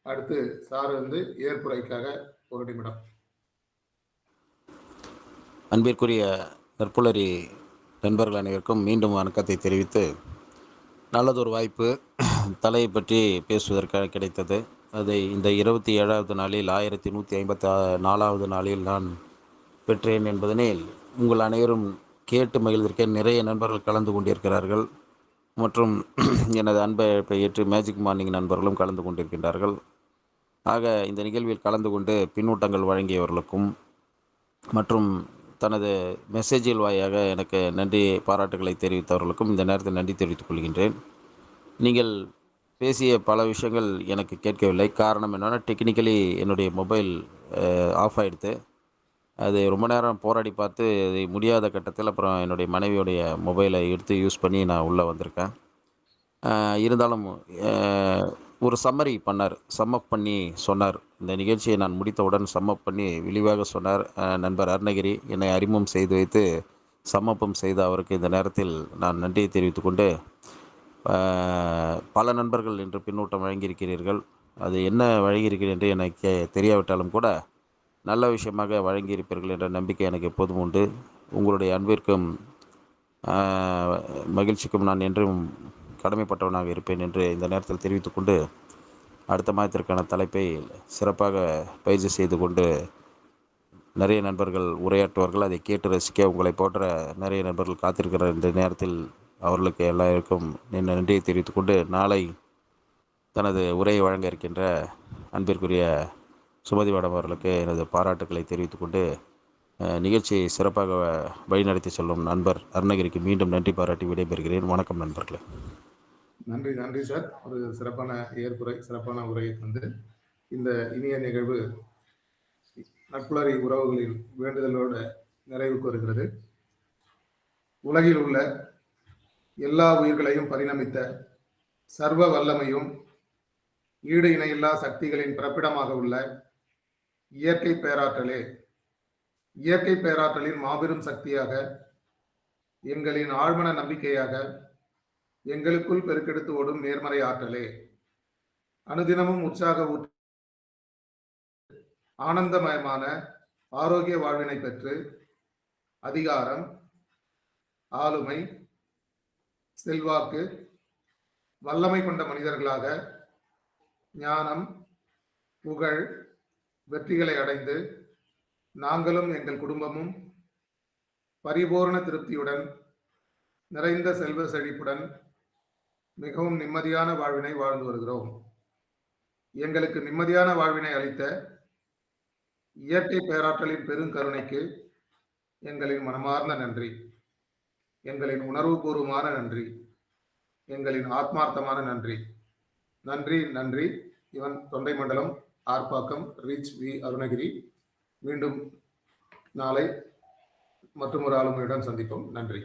அடுத்து சார் ஏற்புரைக்காக ஒரு நிமிடம். அன்பிற்குரிய நற்புலரி நண்பர்கள் அனைவருக்கும் மீண்டும் வணக்கத்தை தெரிவித்து, நல்லதொரு வாய்ப்பு தலையை பற்றி பேசுவதற்காக கிடைத்தது. அதை இந்த 27வது நாளில் 1154வது நாளில் நான் பெற்றேன் என்பதனில் உங்கள் அனைவரும் கேட்டு மகிழ்ந்திருக்க நிறைய நண்பர்கள் கலந்து கொண்டிருக்கிறார்கள். மற்றும் எனது அன்பை ஏற்று மேஜிக் மார்னிங் நண்பர்களும் கலந்து கொண்டிருக்கின்றார்கள். ஆக இந்த நிகழ்வில் கலந்து கொண்டு பின்னூட்டங்கள் வழங்கியவர்களுக்கும் மற்றும் தனது மெசேஜில் வாயாக எனக்கு நன்றி பாராட்டுகளை தெரிவித்தவர்களுக்கும் இந்த நேரத்தில் நன்றி தெரிவித்துக் கொள்கின்றேன். நீங்கள் பேசிய பல விஷயங்கள் எனக்கு கேட்கவில்லை. காரணம் என்னன்னா, டெக்னிக்கலி என்னுடைய மொபைல் ஆஃப் ஆயிடுத்து. அது ரொம்ப நேரம் போராடி பார்த்து அது முடியாத கட்டத்தில் அப்புறம் என்னுடைய மனைவியுடைய மொபைலை எடுத்து யூஸ் பண்ணி நான் உள்ளே வந்திருக்கேன். இருந்தாலும் ஒரு சம்மரி பண்ணார். சம்மப் பண்ணி சொன்னார். இந்த நிகழ்ச்சியை நான் முடித்தவுடன் சம்மப் பண்ணி விரிவாக சொன்னார். நண்பர் அருணகிரி என்னை அறிமுகம் செய்து வைத்து சம்மப்பம் செய்த அவருக்கு இந்த நேரத்தில் நான் நன்றியை தெரிவித்துக் கொண்டு, பல நண்பர்கள் இன்று பின்னூட்டம் வழங்கியிருக்கிறீர்கள். அது என்ன வழங்கியிருக்கிறேன் என்று எனக்கு தெரியாவிட்டாலும் கூட நல்ல விஷயமாக வழங்கியிருப்பீர்கள் என்ற நம்பிக்கை எனக்கு எப்போதும் உண்டு. உங்களுடைய அன்பிற்கும் மகிழ்ச்சிக்கும் நான் என்றும் கடமைப்பட்டவனாக இருப்பேன் என்று இந்த நேரத்தில் தெரிவித்துக்கொண்டு, அடுத்த மாதத்திற்கான தலைப்பை சிறப்பாக பயிற்சி செய்து கொண்டு நிறைய நண்பர்கள் உரையாற்றுவார்கள். அதை கேட்டு ரசிக்க உங்களை போன்ற நிறைய நண்பர்கள் காத்திருக்கிற இந்த நேரத்தில் அவர்களுக்கு எல்லாருக்கும் நன்றியை தெரிவித்துக்கொண்டு, நாளை தனது உரையை வழங்க இருக்கின்ற அன்பிற்குரிய சுமதி மேடம் அவர்களுக்கு எனது பாராட்டுக்களை தெரிவித்துக்கொண்டு, நிகழ்ச்சியை சிறப்பாக வழிநடத்தி செல்லும் நண்பர் அருணகிரிக்கு மீண்டும் நன்றி பாராட்டி விடைபெறுகிறேன். வணக்கம் நண்பர்களே. நன்றி நன்றி சார். ஒரு சிறப்பான ஏற்புரை, சிறப்பான உரையை தந்து இந்த இனிய நிகழ்வு நட்புலரி உறவுகளின் வேண்டுதலோடு நிறைவுக்கு வருகிறது. உலகில் உள்ள எல்லா உயிர்களையும் பரிணமித்த சர்வ வல்லமையும் ஈடு இணையில்லா சக்திகளின் பிறப்பிடமாக உள்ள இயற்கை பேராற்றலே, இயற்கை பேராற்றலின் மாபெரும் சக்தியாக, எங்களின் ஆழ்மன நம்பிக்கையாக, எங்களுக்குள் பெருக்கெடுத்து ஓடும் நேர்மறை ஆற்றலே, அனுதினமும் உற்சாக ஆனந்தமயமான ஆரோக்கிய வாழ்வினை பெற்று அதிகாரம், ஆளுமை, செல்வாக்கு, வல்லமை கொண்ட மனிதர்களாக ஞானம், புகழ், வெற்றிகளை அடைந்து நாங்களும் எங்கள் குடும்பமும் பரிபூர்ண திருப்தியுடன் நிறைந்த செல்வ செழிப்புடன் மிகவும் நிம்மதியான வாழ்வினை வாழ்ந்து வருகிறோம். எங்களுக்கு நிம்மதியான வாழ்வினை அளித்த இயற்கை பேராற்றலின் பெருங்கருணைக்கு எங்களின் மனமார்ந்த நன்றி, எங்களின் உணர்வுபூர்வமான நன்றி, எங்களின் ஆத்மார்த்தமான நன்றி. நன்றி நன்றி. இவன் தொண்டை மண்டலம், ஆர்ப்பாக்கம், ரீச் வி அருணகிரி. மீண்டும் நாளை மற்றும் ஒரு ஆளுமையுடன் சந்திப்போம். நன்றி.